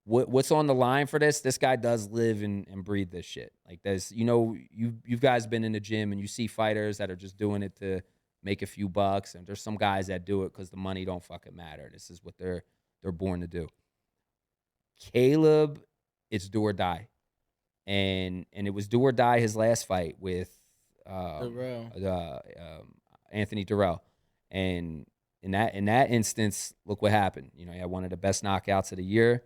what's on the line for this. This guy does live and breathe this shit. Like there's, you guys been in the gym and you see fighters that are just doing it to make a few bucks, and there's some guys that do it because the money don't fucking matter. This is what they're born to do. Caleb, it's do or die, and it was do or die his last fight with Anthony Durrell, and in that instance, look what happened. He had one of the best knockouts of the year.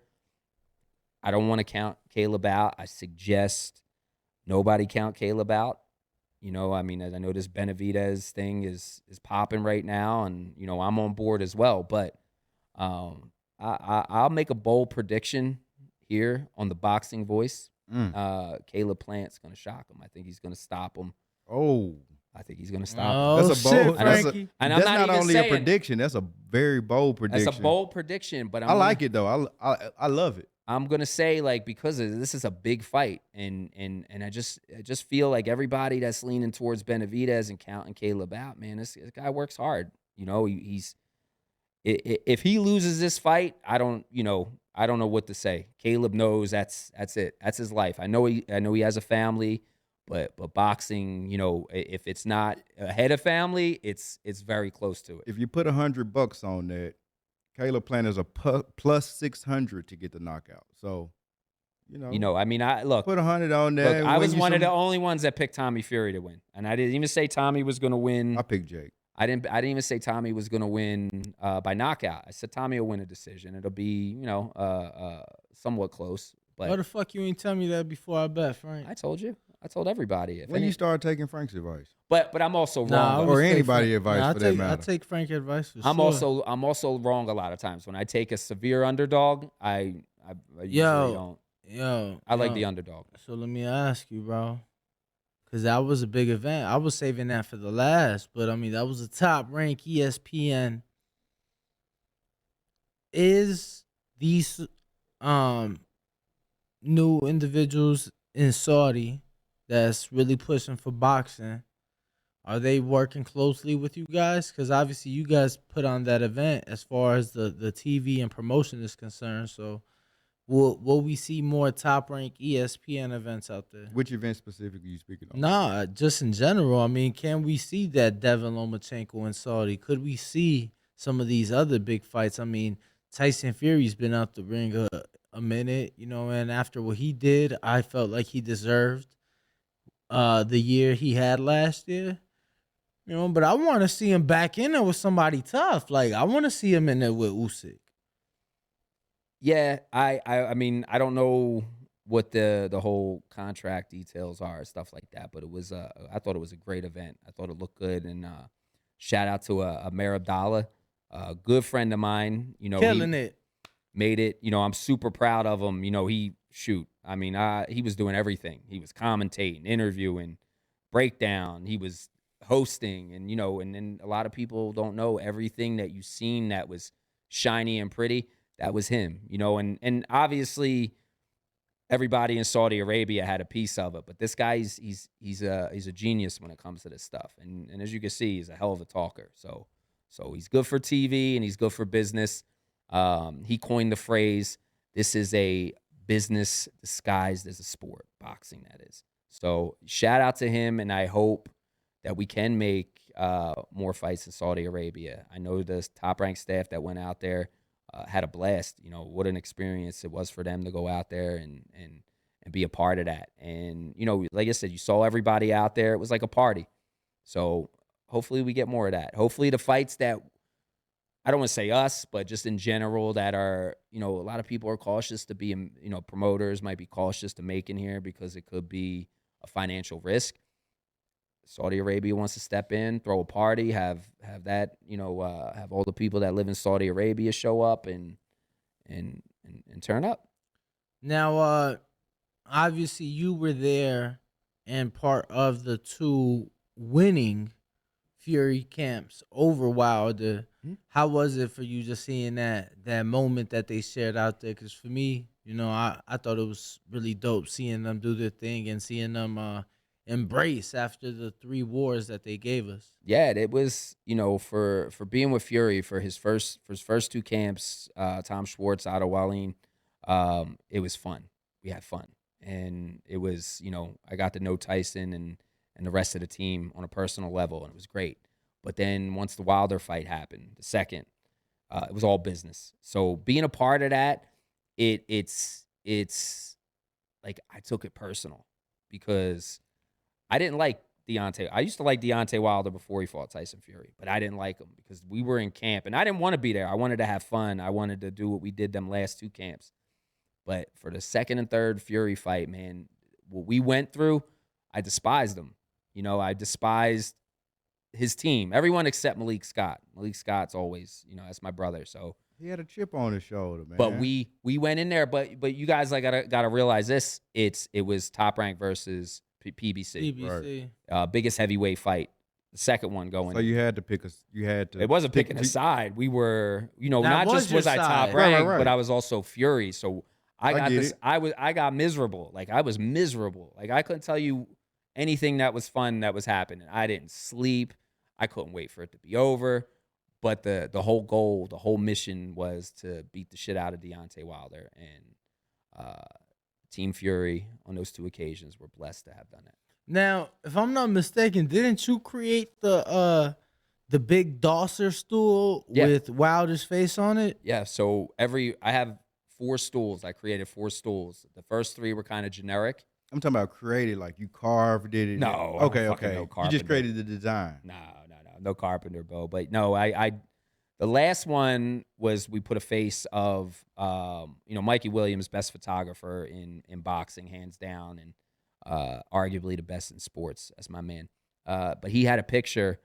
I don't want to count Caleb out. I suggest nobody count Caleb out. I know this Benavidez thing is popping right now, and I'm on board as well. But I'll make a bold prediction here on the Boxing Voice. Caleb Plant's going to shock him. I think he's going to stop him.
Oh,
I think he's going to stop him.
Oh,
That's a bold.
Frankie.
And I'm
that's not
even
only
saying,
a prediction. That's a very bold prediction.
That's a bold prediction, but
I like it though. I love it.
I'm gonna say because this is a big fight, and I just feel like everybody that's leaning towards Benavidez and counting Caleb out, man, this guy works hard. He's if he loses this fight, I don't know what to say. Caleb knows that's it. That's his life. I know he has a family, but boxing, if it's not ahead of family, it's very close to it.
If you put $100 on that, Caleb Plant is a plus 600 to get the knockout. So,
I look.
Put 100 on there.
Look, I was one of the only ones that picked Tommy Fury to win, and I didn't even say Tommy was going to win.
I picked Jake.
I didn't even say Tommy was going to win by knockout. I said Tommy will win a decision. It'll be somewhat close. But
Why the fuck you ain't tell me that before I bet, Frank?
I told you. I told everybody.
When you start taking Frank's advice,
but I'm also wrong.
Nah,
or anybody advice for that matter.
I take Frank advice for
I'm
sure.
I'm also wrong a lot of times. When I take a severe underdog, I usually don't. I like the underdog.
So let me ask you, bro, because that was a big event. I was saving that for the last, but that was a top rank ESPN. Is these new individuals in Saudi that's really pushing for boxing, are they working closely with you guys? Because obviously you guys put on that event as far as the TV and promotion is concerned. So will we see more top rank ESPN events out there?
Which event specifically you speaking of?
Nah, just in general. Can we see that Devin Lomachenko in Saudi? Could we see some of these other big fights? Tyson Fury's been out the ring a minute, and after what he did, I felt like he deserved the year he had last year. But I want to see him back in there with somebody tough. Like, I want to see him in there with Usyk.
Yeah, I don't know what the whole contract details are, stuff like that, but it was I thought it was a great event. I thought it looked good, and shout out to Amir Abdallah, a good friend of mine.
Killing it.
Made it. I'm super proud of him. He was doing everything. He was commentating, interviewing, breakdown. He was hosting, and then a lot of people don't know everything that you've seen that was shiny and pretty. That was him, and obviously everybody in Saudi Arabia had a piece of it. But this guy, he's a genius when it comes to this stuff. And as you can see, he's a hell of a talker. So he's good for TV and he's good for business. He coined the phrase, "This is a business disguised as a sport," boxing, that is. So shout out to him, and I hope that we can make more fights in Saudi Arabia. I know the top-ranked staff that went out there had a blast. You know, what an experience it was for them to go out there and be a part of that. And, you know, like I said, you saw everybody out there. It was like a party. So hopefully we get more of that. Hopefully the fights that, I don't want to say us, but just in general that are, you know, a lot of people are cautious to be, you know, promoters might be cautious to make in here because it could be a financial risk. Saudi Arabia wants to step in, throw a party, have that, you know, have all the people that live in Saudi Arabia show up and turn up.
Now, obviously, you were there and part of the two winning Fury camps over Wilder. How was it for you just seeing that moment that they shared out there? Because for me, you know, I thought it was really dope seeing them do their thing and seeing them embrace after the 3 wars that they gave us.
Yeah, it was, you know, for being with Fury for his first 2 camps, Tom Schwartz, Otto Wallin, it was fun. We had fun. And it was, you know, I got to know Tyson and the rest of the team on a personal level, and it was great. But then once the Wilder fight happened, the second, it was all business. So being a part of that, it's like I took it personal because I didn't like Deontay. I used to like Deontay Wilder before he fought Tyson Fury, but I didn't like him because we were in camp, and I didn't want to be there. I wanted to have fun. I wanted to do what we did them last 2 camps. But for the second and third Fury fight, man, what we went through, I despised them. You know, I despised his team. Everyone except Malik Scott. Malik Scott's always, you know, that's my brother. So
He had a chip on his shoulder, man.
but we went in there. But you guys like gotta realize this. It was Top Rank versus PBC.
PBC.
Biggest heavyweight fight. The second one going.
So you had to pick
It wasn't picking a side. We were, you know,
That
not
was
just
your
was I top
side.
rank,
Right.
but I was also Fury. So I got
get
this.
it.
I got miserable. Like I was miserable. Like I couldn't tell you anything that was fun that was happening. I didn't sleep. I couldn't wait for it to be over. But the whole goal, the whole mission was to beat the shit out of Deontay Wilder. And Team Fury on those 2 occasions were blessed to have done that.
Now, if I'm not mistaken, didn't you create the big Dosser stool
Yeah.
with Wilder's face on it?
Yeah, so I have 4 stools. I created 4 stools. The first 3 were kind of generic.
I'm talking about created, like you carved it.
No, I don't
Okay.
fucking know
You
carpenter.
just created the design.
No carpenter, Bo. But no, I the last one was we put a face of you know, Mikey Williams, best photographer in boxing, hands down, and arguably the best in sports. That's my man. But he had a picture,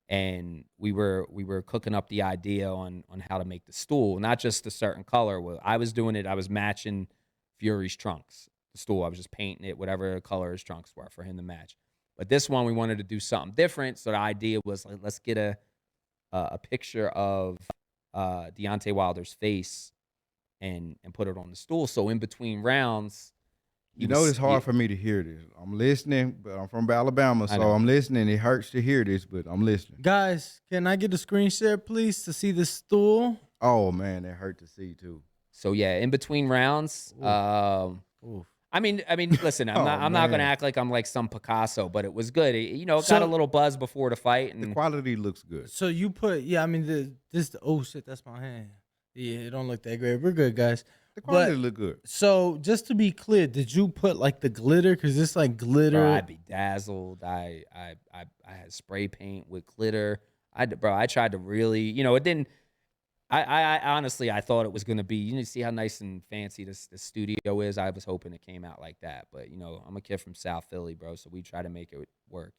and we were cooking up the idea on how to make the stool, not just a certain color. Well, I was doing it. I was matching Fury's trunks. The stool, I was just painting it whatever color his trunks were for him to match. But this one, we wanted to do something different. So the idea was, like, let's get a picture of Deontay Wilder's face and put it on the stool. So in between rounds,
You know, it's hard for me to hear this. I'm listening, but I'm from Alabama, so I'm listening. It hurts to hear this, but I'm listening.
Guys, can I get a screen share, please, to see this stool?
Oh man, that hurt to see too.
So yeah, in between rounds,
Oof.
I mean, listen, I'm not gonna act like I'm like some Picasso, but it was good. It got a little buzz before the fight,
The
and
quality looks good.
So you put, I mean, oh shit, that's my hand. Yeah, it don't look that great. We're good, guys.
The quality
But-
look good.
So just to be clear, did you put like the glitter? Because it's like glitter.
bro, I'd be dazzled. I had spray paint with glitter. I tried to really, it didn't. I honestly, I thought it was gonna be. You see how nice and fancy the studio is. I was hoping it came out like that, but I'm a kid from South Philly, bro. So we try to make it work.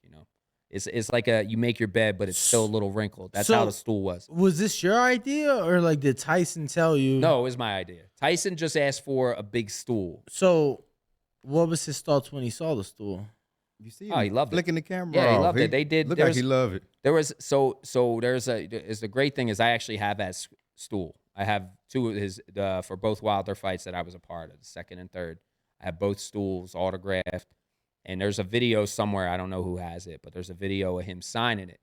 It's like you make your bed, but it's still a little wrinkled. That's how the stool was.
Was this your idea, or like did Tyson tell you?
No, it was my idea. Tyson just asked for a big stool.
So, what was his thoughts when he saw the stool?
You see,
Oh, he loved it.
flicking the camera.
Yeah, he
off.
loved it. They did.
Look like he loved it.
There was there's the great thing is I actually have that stool. I have 2 of his for both Wilder fights that I was a part of, the second and third. I have both stools autographed. And there's a video somewhere, I don't know who has it, but there's a video of him signing it.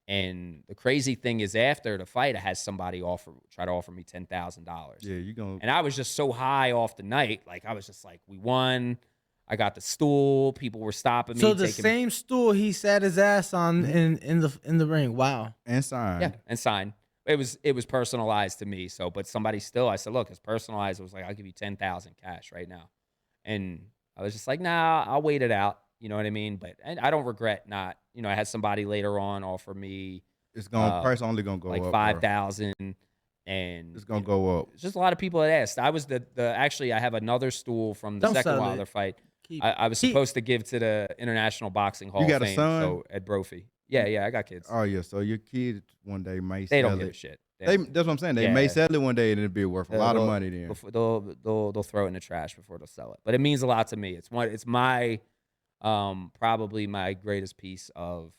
And the crazy thing is, after the fight, I had somebody try to offer me $10,000.
Yeah, you gonna.
And I was just so high off the night. Like, I was just like, we won. I got the stool. People were stopping me.
So the same stool he sat his ass on in the ring. Wow.
And signed.
Yeah, and signed. It was personalized to me. So, but somebody still, I said, look, it's personalized. It was like, I'll give you 10,000 cash right now. And I was just like, nah, I'll wait it out. You know what I mean? But I don't regret not. You know, I had somebody later on offer me.
It's gonna price only gonna go
like
up.
5,000, and
it's gonna go up.
Just a lot of people had asked. I was the actually I have another stool from the second Wilder fight. I was supposed to give to the International Boxing Hall
You got
of
a
Fame.
son?
So Ed Brophy. Yeah, I got kids.
Oh yeah, so your kids one day may
They
sell
don't
it.
give a shit.
That's what I'm saying. They may sell it one day and it'll be worth a lot of money then.
They'll throw it in the trash before they'll sell it. But it means a lot to me. It's my probably my greatest piece of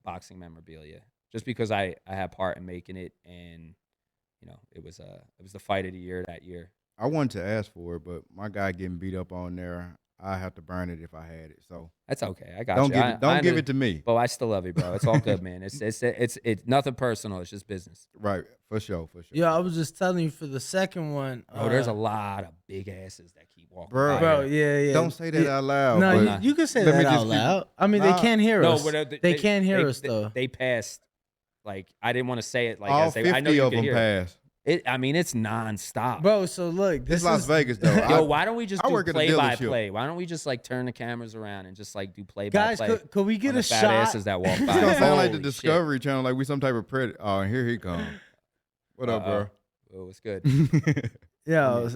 boxing memorabilia, just because I had part in making it, and you know it was the fight of the year that year.
I wanted to ask for it, but my guy getting beat up on there, I have to burn it if I had it. So
that's okay. I got
don't
you.
Don't give it to me.
But I still love you, bro. It's all good, man. It's nothing personal. It's just business.
Right, for sure.
Yeah, I was just telling you for the second one.
Oh, there's a lot of big asses that keep walking.
Bro,
yeah.
Don't say that out loud.
No, you can say that out loud. I mean, they can't hear us. They can't hear us though.
They passed. Like, I didn't want to say it. Like,
all
as they,
50
I know you
of
can
them
hear
passed.
I mean, it's nonstop.
Bro, so look,
This is Las Vegas though.
Yo, why don't we just do
work at a
play-by-play? Why don't we just like turn the cameras around and just like do play-by-play?
Guys, could we get a
fat
shot?
asses that walk by.
It's gonna sound like the
Holy
Discovery Channel, like we some type of predator. Oh, here he comes. What up, bro?
Oh, it's good.
Yeah.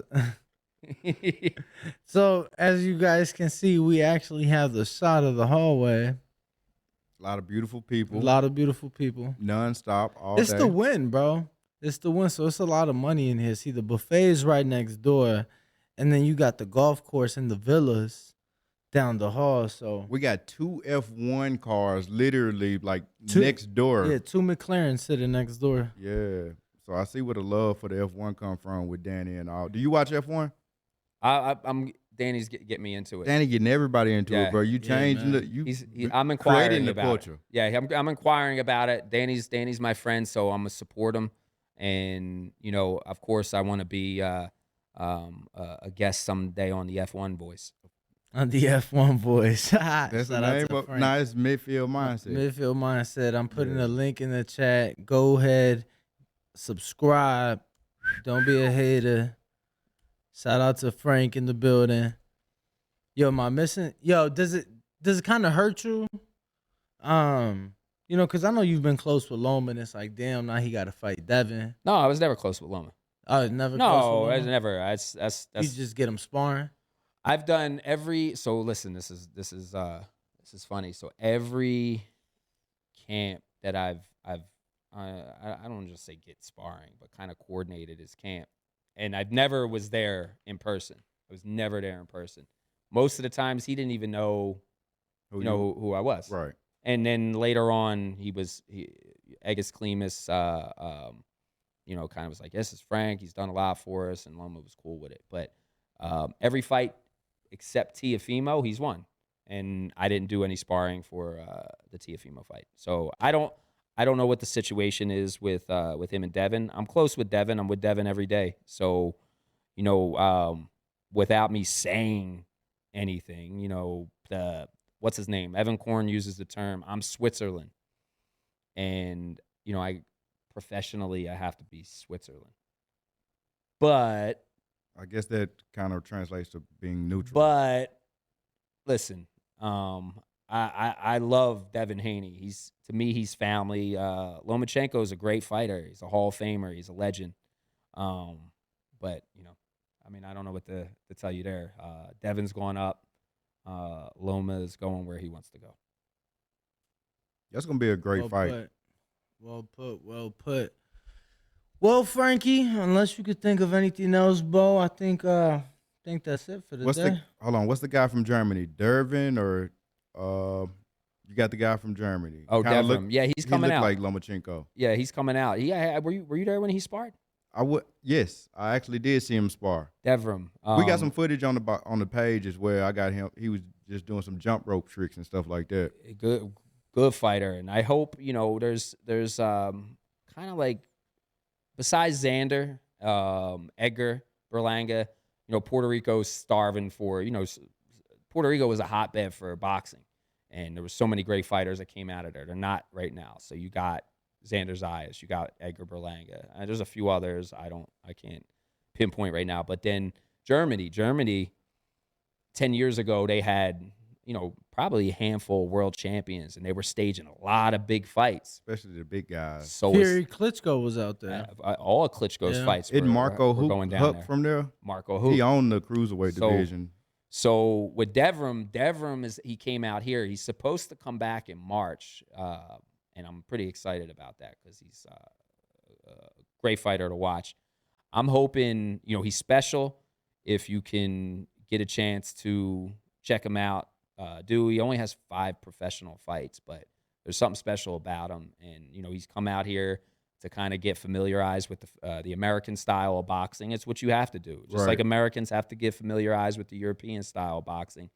So as you guys can see, we actually have the shot of the hallway.
A lot of beautiful people.
A lot of beautiful people.
Non-stop all
It's
day.
the win, bro. It's the win. So it's a lot of money in here. See, the buffet is right next door, and then you got the golf course and the villas down the hall. So
We got two F1 cars literally like next door.
Yeah, 2 McLarens sitting next door.
Yeah. So I see where the love for the F1 come from with Danny and all. Do you watch F1?
I'm Danny's getting me into it.
Danny getting everybody into it, bro. You changing
I'm inquiring
creating the
about
culture.
it. Yeah, I'm inquiring about it. Danny's my friend, so I'm gonna support him. And you know, of course, I want to be a guest someday on the F1 Voice.
On the F1 Voice.
That's the name of nice midfield mindset.
Midfield Mindset. I'm putting a link in the chat. Go ahead, subscribe. Don't be a hater. Shout out to Frank in the building. Yo, am I missing? Yo, does it kind of hurt you? You know, because I know you've been close with Loma, and it's like, damn, now he got to fight Devin.
No, I was never close with Loma.
Oh, never.
No,
close with
I
Loma?
was never. That's
You just get him sparring.
I've done every. So listen, this is funny. So every camp that I don't just say get sparring, but kind of coordinated his camp, and I never was there in person. I was never there in person. Most of the times, he didn't even know, who I was.
Right.
And then later on, Egis Klimas, kind of was like, this is Frank. He's done a lot for us, and Loma was cool with it. But every fight except Teofimo, he's won, and I didn't do any sparring for the Teofimo fight. So I don't know what the situation is with him and Devin. I'm close with Devin. I'm with Devin every day. So, without me saying anything, what's his name? Evan Korn uses the term, I'm Switzerland. And, I professionally, I have to be Switzerland. But
I guess that kind of translates to being neutral.
But listen, I love Devin Haney. To me, he's family. Lomachenko is a great fighter. He's a Hall of Famer. He's a legend. But I don't know what to tell you there. Devin's going up. Loma is going where he wants to go.
That's gonna be a great fight.
Well put. Well, Frankie, unless you could think of anything else, Bo, I think that's it for the day.
Hold on, what's the guy from Germany? Dervin or you got the guy from Germany?
Oh, Devin. Yeah, he's coming out.
Like Lomachenko.
Yeah, he's coming out. Yeah, were you there when he sparred?
Yes, I actually did see him spar.
Devram.
We got some footage on the page as well. I got him. He was just doing some jump rope tricks and stuff like that.
Good fighter, and I hope there's kind of like besides Xander, Edgar Berlanga, Puerto Rico's starving for Puerto Rico was a hotbed for boxing, and there was so many great fighters that came out of there. They're not right now. So you got Xander Zayas, you got Edgar Berlanga, and there's a few others I can't pinpoint right now. But then Germany 10 years ago, they had probably a handful of world champions, and they were staging a lot of big fights,
especially the big guys.
So
Fury Klitschko was out there.
All of Klitschko's fights
were
going down there.
From there.
Marco Hoop.
He owned the cruiserweight division.
So with Devram he came out here. He's supposed to come back in March, and I'm pretty excited about that because he's a great fighter to watch. I'm hoping he's special. If you can get a chance to check him out, he only has 5 professional fights, but there's something special about him. And, he's come out here to kind of get familiarized with the American style of boxing. It's what you have to do. Just like Americans have to get familiarized with the European style of boxing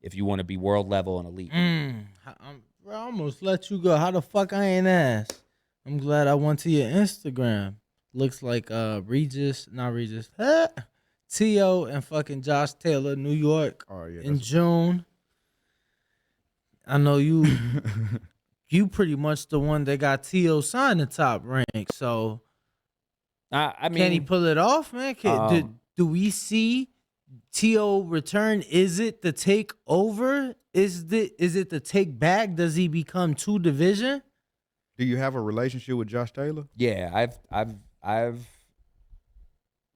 if you want to be world level and elite.
I almost let you go. How the fuck I ain't asked? I'm glad I went to your Instagram. Looks like T.O. and fucking Josh Taylor, New York, in June. I know you you pretty much the one that got T.O. signed the Top Rank. So,
I mean,
can he pull it off, man? Do we see T.O. return? Is it the take over? Is it the take back? Does he become 2 division?
Do you have a relationship with Josh Taylor?
Yeah, I've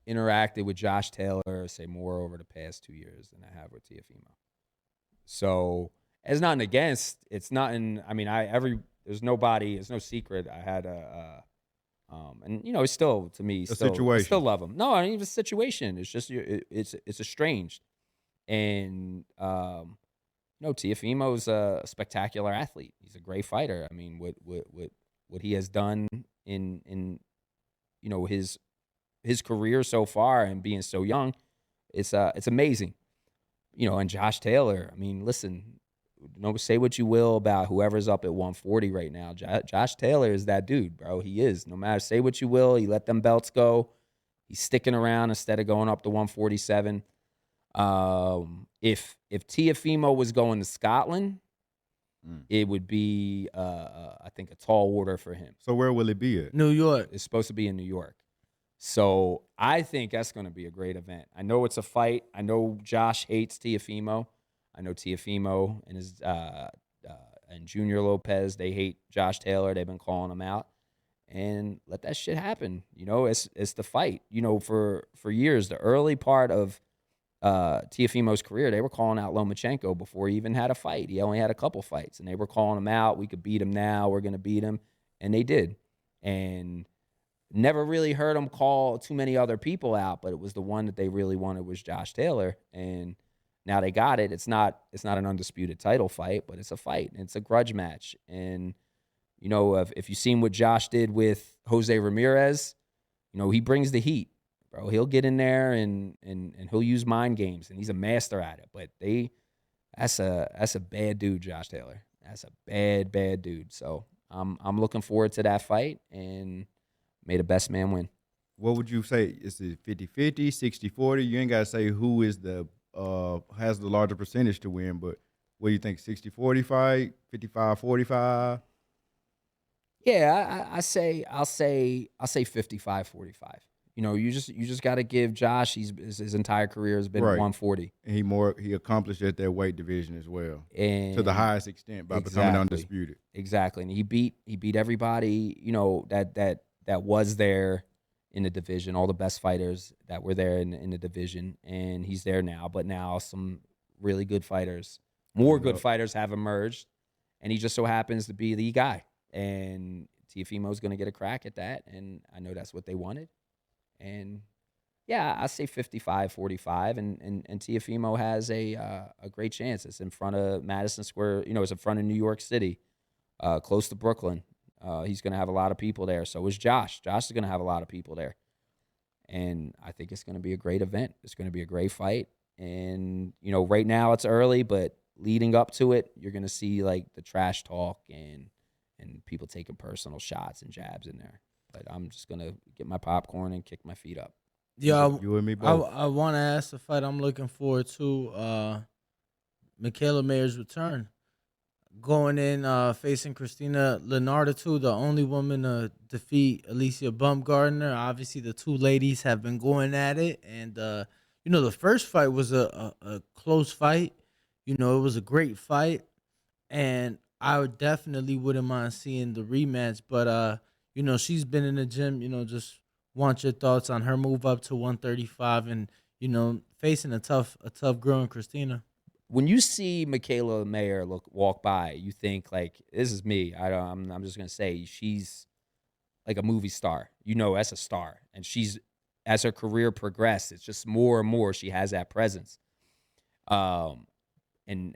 interacted with Josh Taylor, say more over the past 2 years than I have with Teofimo. So it's nothing against. It's nothing. I mean, there's no secret. I had and it's still to me
situation.
I still love him. No, I mean, it's a situation. It's just it's estranged, and Teofimo's a spectacular athlete. He's a great fighter. I mean, what he has done in his career so far and being so young, it's amazing. And Josh Taylor, I mean, listen, say what you will about whoever's up at 140 right now. Josh Taylor is that dude, bro. He is. No matter, say what you will, he let them belts go. He's sticking around instead of going up to 147. If Teofimo was going to Scotland, it would be I think a tall order for him.
So where will it be at?
New York.
It's supposed to be in New York. So I think that's going to be a great event. I know it's a fight. I know Josh hates Teofimo. I know Teofimo and his and Junior Lopez, they hate Josh Taylor. They've been calling him out. And let that shit happen. It's the fight. For years, the early part of Teofimo's career, they were calling out Lomachenko before he even had a fight. He only had a couple fights, and they were calling him out. We could beat him now. We're going to beat him. And they did. And never really heard him call too many other people out, but it was the one that they really wanted was Josh Taylor. And now they got it. It's not an undisputed title fight, but it's a fight. And it's a grudge match. And, if you've seen what Josh did with Jose Ramirez, he brings the heat. Bro, he'll get in there and he'll use mind games, and he's a master at it. But that's a bad dude, Josh Taylor. That's a bad dude. So I'm looking forward to that fight, and may the best man win.
What would you say? Is it 50-50, 60-40? You ain't got to say who is has the larger percentage to win, but what do you think? 60-40 fight, 55-45?
Yeah, I'll say 55-45. You just got to give Josh. His entire career has been 140.
And he accomplished at that weight division as well, and to the highest extent by becoming undisputed.
Exactly, and he beat everybody that was there in the division, all the best fighters that were there in the division, and he's there now. But now some really good fighters, good fighters have emerged, and he just so happens to be the guy. And Teofimo's going to get a crack at that, and I know that's what they wanted. And yeah, I say 55-45, and Teofimo has a great chance. It's in front of Madison Square. It's in front of New York City, close to Brooklyn. He's going to have a lot of people there. So is Josh. Josh is going to have a lot of people there. And I think it's going to be a great event. It's going to be a great fight. And, right now it's early, but leading up to it, you're going to see like the trash talk and people taking personal shots and jabs in there. But I'm just going to get my popcorn and kick my feet up.
Yeah,
You and me both.
I want to ask the fight I'm looking forward to. Michaela Mayer's return, going in facing Christina Lenarditu, the only woman to defeat Alicia Baumgardner. Obviously, the two ladies have been going at it, and the first fight was a close fight. It was a great fight, and I definitely wouldn't mind seeing the rematch. But she's been in the gym. Just want your thoughts on her move up to 135, and facing a tough girl in Christina.
When you see Michaela Mayer walk by, you think like, this is me. I'm just gonna say she's like a movie star. As a star, and as her career progressed, it's just more and more she has that presence, and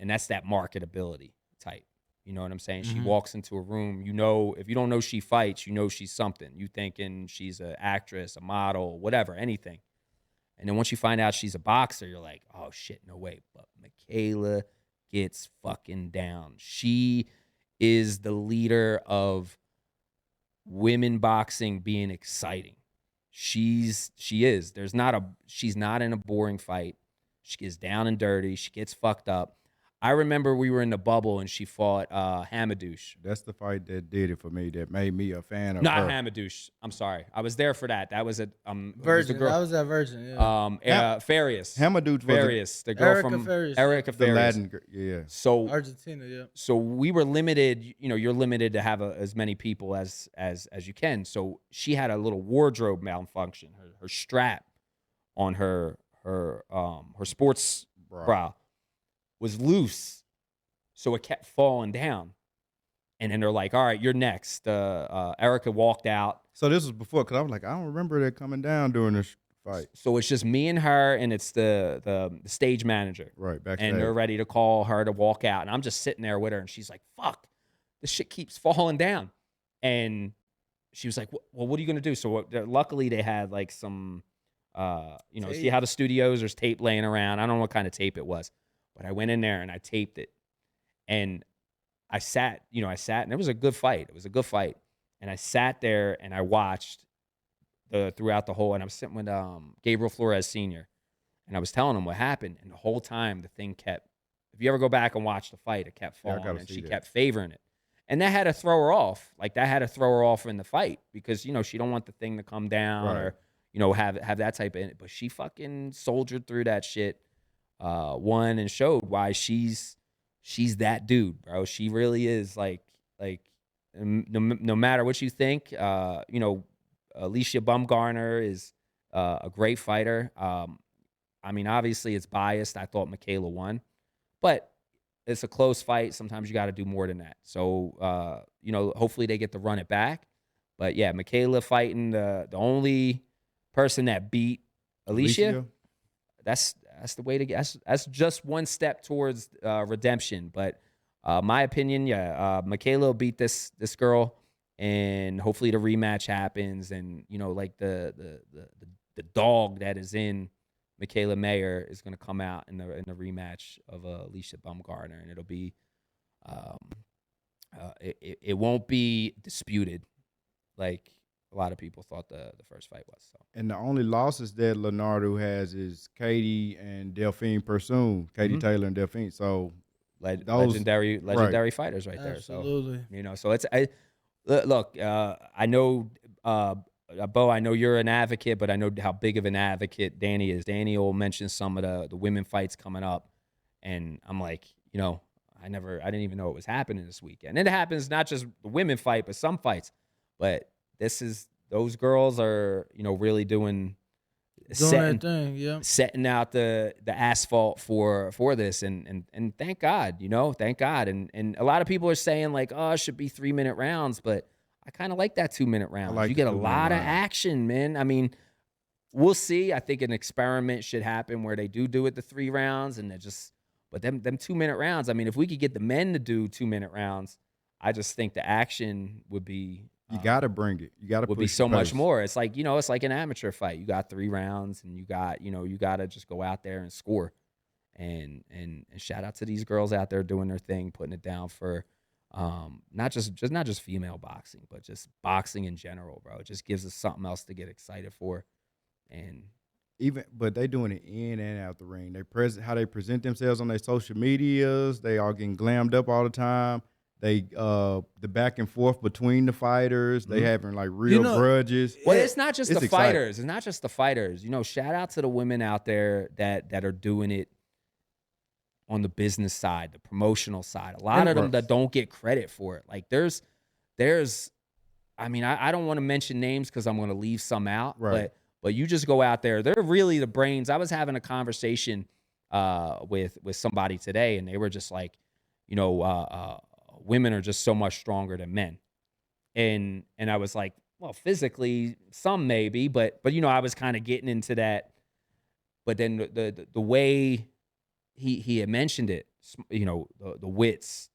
that's that marketability type. You know what I'm saying? She walks into a room. If you don't know she fights, she's something. You thinking she's an actress, a model, whatever, anything. And then once you find out she's a boxer, you're like, oh, shit, no way. But Michaela gets fucking down. She is the leader of women boxing being exciting. She is. She's not in a boring fight. She gets down and dirty. She gets fucked up. I remember we were in the bubble and she fought Hamadouche.
That's the fight that did it for me. That made me a fan of
Not
her.
Hamadouche. I'm sorry. I was there for that. That was
Virgin. That was that Virgin. Yeah.
Farias.
Hamadouche was
Farias. The girl
Erica
from
Farias.
Erica
the
Farias.
Latin. Yeah.
So
Argentina. Yeah.
So we were limited. You're limited to have as many people as you can. So she had a little wardrobe malfunction. Her strap on her sports bra was loose, so it kept falling down. And then they're like, "All right, you're next." Erica walked out.
So this was before, because I was like, I don't remember that coming down during this fight.
So it's just me and her, and it's the stage manager.
Right, backstage.
And they're ready to call her to walk out. And I'm just sitting there with her, and she's like, fuck, this shit keeps falling down. And she was like, well, what are you going to do? So luckily they had like some, see how the studios, there's tape laying around. I don't know what kind of tape it was. But I went in there and I taped it. And I sat, and it was a good fight. It was a good fight. And I sat there and I watched throughout the whole, and I was sitting with Gabriel Flores Sr., and I was telling him what happened, and the whole time the thing kept, if you ever go back and watch the fight, it kept falling, and she kept favoring it. And that had to throw her off. Like, that had to throw her off in the fight because, she don't want the thing to come down or, have that type of, but she fucking soldiered through that shit, won, and showed why she's that dude, bro. She really is like no matter what you think, Alicia Baumgardner is a great fighter. Obviously it's biased. I thought Michaela won, but it's a close fight. Sometimes you got to do more than that. So, hopefully they get to run it back. But yeah, Michaela fighting the only person that beat Alicia. That's the way to get. That's just one step towards redemption. But my opinion, Michaela will beat this girl, and hopefully the rematch happens. And like the dog that is in Michaela Mayer is going to come out in the rematch of Alicia Baumgardner, and it'll be it won't be disputed like a lot of people thought the first fight was. So.
And the only losses that Leonardo has is Katie and Delphine Persoon, Katie Taylor and Delphine. So
legendary fighters right there.
Absolutely.
So it's look. I know. Bo, I know you're an advocate, but I know how big of an advocate Danny is. Danny will mention some of the women fights coming up, and I'm like, I didn't even know it was happening this weekend. And it happens not just the women fight, but some fights. But those girls are, really doing
that thing, yeah.
Setting out the asphalt for this, and thank God, thank God. And a lot of people are saying like, oh, it should be 3-minute rounds, but I kind of like that 2-minute round. You get a lot of action, man. I mean, we'll see. I think an experiment should happen where they do it the 3 rounds, and but them 2-minute rounds. I mean, if we could get the men to do 2-minute rounds, I just think the action would be
You got to bring it. You got to
would
push
be so
the
much
pace.
more. It's like, it's like an amateur fight. You got 3 rounds and you got to just go out there and score. And shout out to these girls out there doing their thing, putting it down for not just female boxing, but just boxing in general, bro. It just gives us something else to get excited for. And
But they doing it in and out the ring. How they present themselves on their social medias. They all getting glammed up all the time. They the back and forth between the fighters. They having like real grudges.
Well, it's not just the
exciting.
fighters. It's not just the fighters. Shout out to the women out there that are doing it on the business side, the promotional side. A lot of them that don't get credit for it. Like there's I mean, I don't want to mention names because I'm going to leave some out.
Right.
But you just go out there. They're really the brains. I was having a conversation with somebody today, and they were just like, women are just so much stronger than men. And I was like, well, physically, some maybe, but I was kind of getting into that. But then the way he had mentioned it, the wits,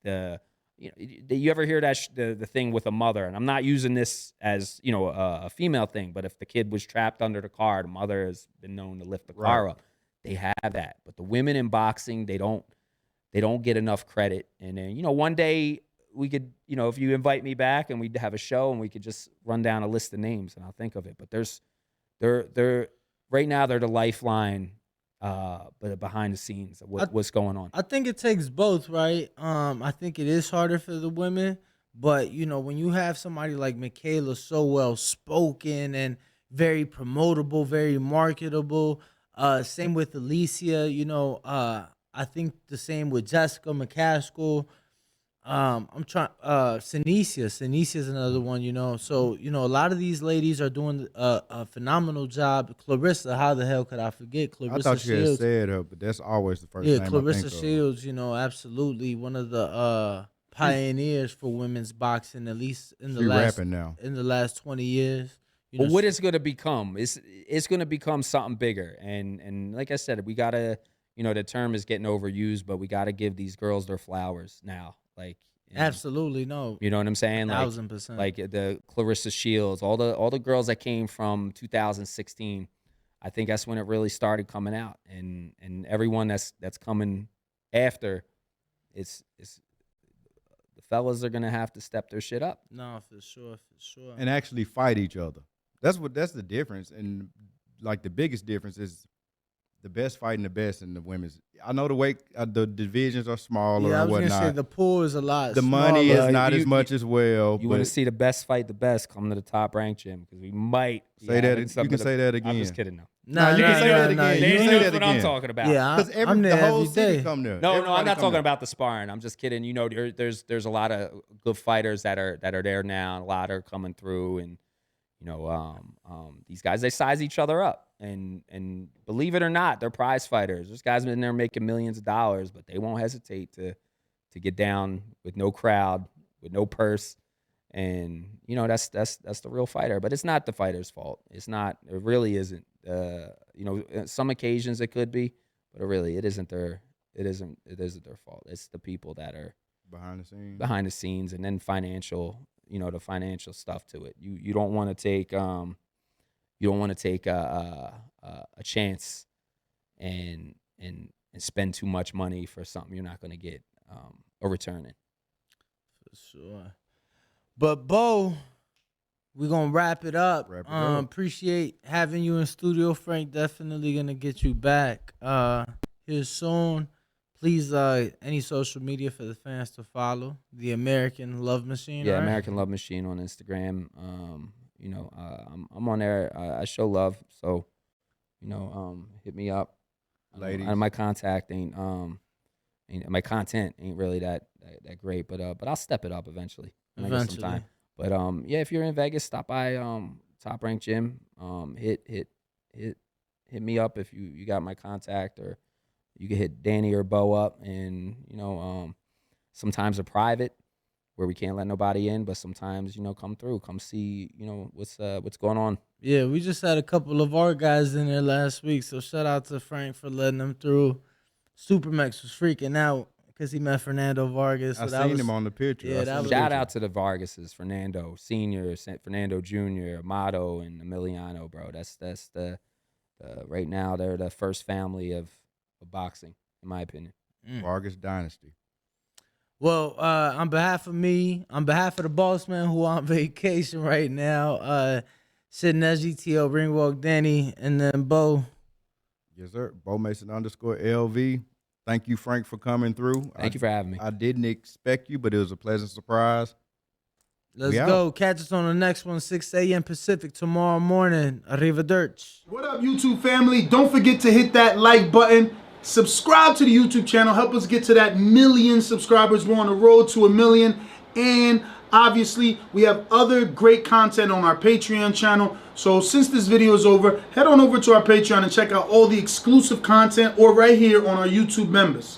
you ever hear that the thing with a mother? And I'm not using this as a female thing, but if the kid was trapped under the car, the mother has been known to lift the car up. They have that, but the women in boxing, they don't get enough credit. And then one day we could, if you invite me back and we'd have a show and we could just run down a list of names and I'll think of it. But they're right now they're the lifeline. But behind the scenes, what's going on?
I think it takes both, right? I think it is harder for the women, but when you have somebody like Michaela, so well spoken and very promotable, very marketable. Same with Alicia, I think the same with Jessica McCaskill. I'm trying. Senicia is another one. So a lot of these ladies are doing a phenomenal job. Clarissa, how the hell could I forget Clarissa?
I thought you
Shields.
had said her, but that's always the first
Yeah,
name
Clarissa
I think
Shields. Absolutely one of the pioneers for women's boxing, at least in the
rapping now.
In the last 20 years.
Well, what it's going to become is it's going to become something bigger. And like I said, we gotta. The term is getting overused, but we got to give these girls their flowers now. Like
absolutely no.
You know what I'm saying?
1,000%.
Like the Clarissa Shields, all the girls that came from 2016. I think that's when it really started coming out, and everyone that's coming after, it's the fellas are gonna have to step their shit up.
No, for sure.
And actually fight each other. That's the difference, and like the biggest difference is the best fighting the best in the women's. I know the divisions are smaller
Yeah, I
and
was
whatnot.
gonna say the pool is a lot.
The money
smaller.
is not as much as well.
You want to see the best fight the best? Come to the Top Rank Gym because we might
say that. You can say that again.
I'm just kidding. No,
you can say that again. You can say that
what
again.
I'm talking about.
Yeah, I'm there
the whole
every
city
day.
come there.
No,
Everybody
I'm not
come
talking
there.
about the sparring. I'm just kidding. There's a lot of good fighters that are there now. A lot are coming through, and these guys, they size each other up, and believe it or not, they're prize fighters. There's guys in there making millions of dollars, but they won't hesitate to get down with no crowd, with no purse, and that's the real fighter. But it's not the fighter's fault. It's not. It really isn't. Some occasions it could be, but it isn't their fault. It's the people that are behind the scenes, and then financial. The financial stuff to it. You don't want to take a chance and spend too much money for something you're not going to get a return in.
For sure. But Bo, we're gonna wrap it up. Appreciate having you in studio, Frank. Definitely gonna get you back here soon. Please, any social media for the fans to follow. The American Love Machine.
Yeah,
right?
American Love Machine on Instagram. I'm on there. I show love, so hit me up.
Ladies.
My contact my content ain't really that great, but I'll step it up eventually. When I get some time. But if you're in Vegas, stop by Top Rank Gym. Hit me up if you got my contact, or you can hit Danny or Bo up, and sometimes a private where we can't let nobody in, but sometimes come through, come see what's going on.
Yeah, we just had a couple of our guys in there last week, so shout out to Frank for letting them through. Supermax was freaking out. because he met Fernando Vargas. So
I seen him on the picture.
Yeah,
I
that
seen
was-
the
Shout
picture.
out to the Vargases, Fernando Senior, Fernando Junior, Amato, and Emiliano, bro. That's the right now they're the first family of boxing, in my opinion.
Vargas Dynasty.
Well, on behalf of me, on behalf of the boss man who on vacation right now, sitting as GTO, Ringwalk Danny, and then Bo.
Yes, sir. Bo Mason _LV. Thank you, Frank, for coming through.
Thank you for having me.
I didn't expect you, but it was a pleasant surprise.
Let's
We out.
go. Catch us on the next one, 6 a.m. Pacific tomorrow morning. Arrivederci.
What up, YouTube family? Don't forget to hit that like button. Subscribe to the YouTube channel. Help us get to that 1 million subscribers. We're on the road to 1 million. And obviously, we have other great content on our Patreon channel. So since this video is over, head on over to our Patreon and check out all the exclusive content or right here on our YouTube members.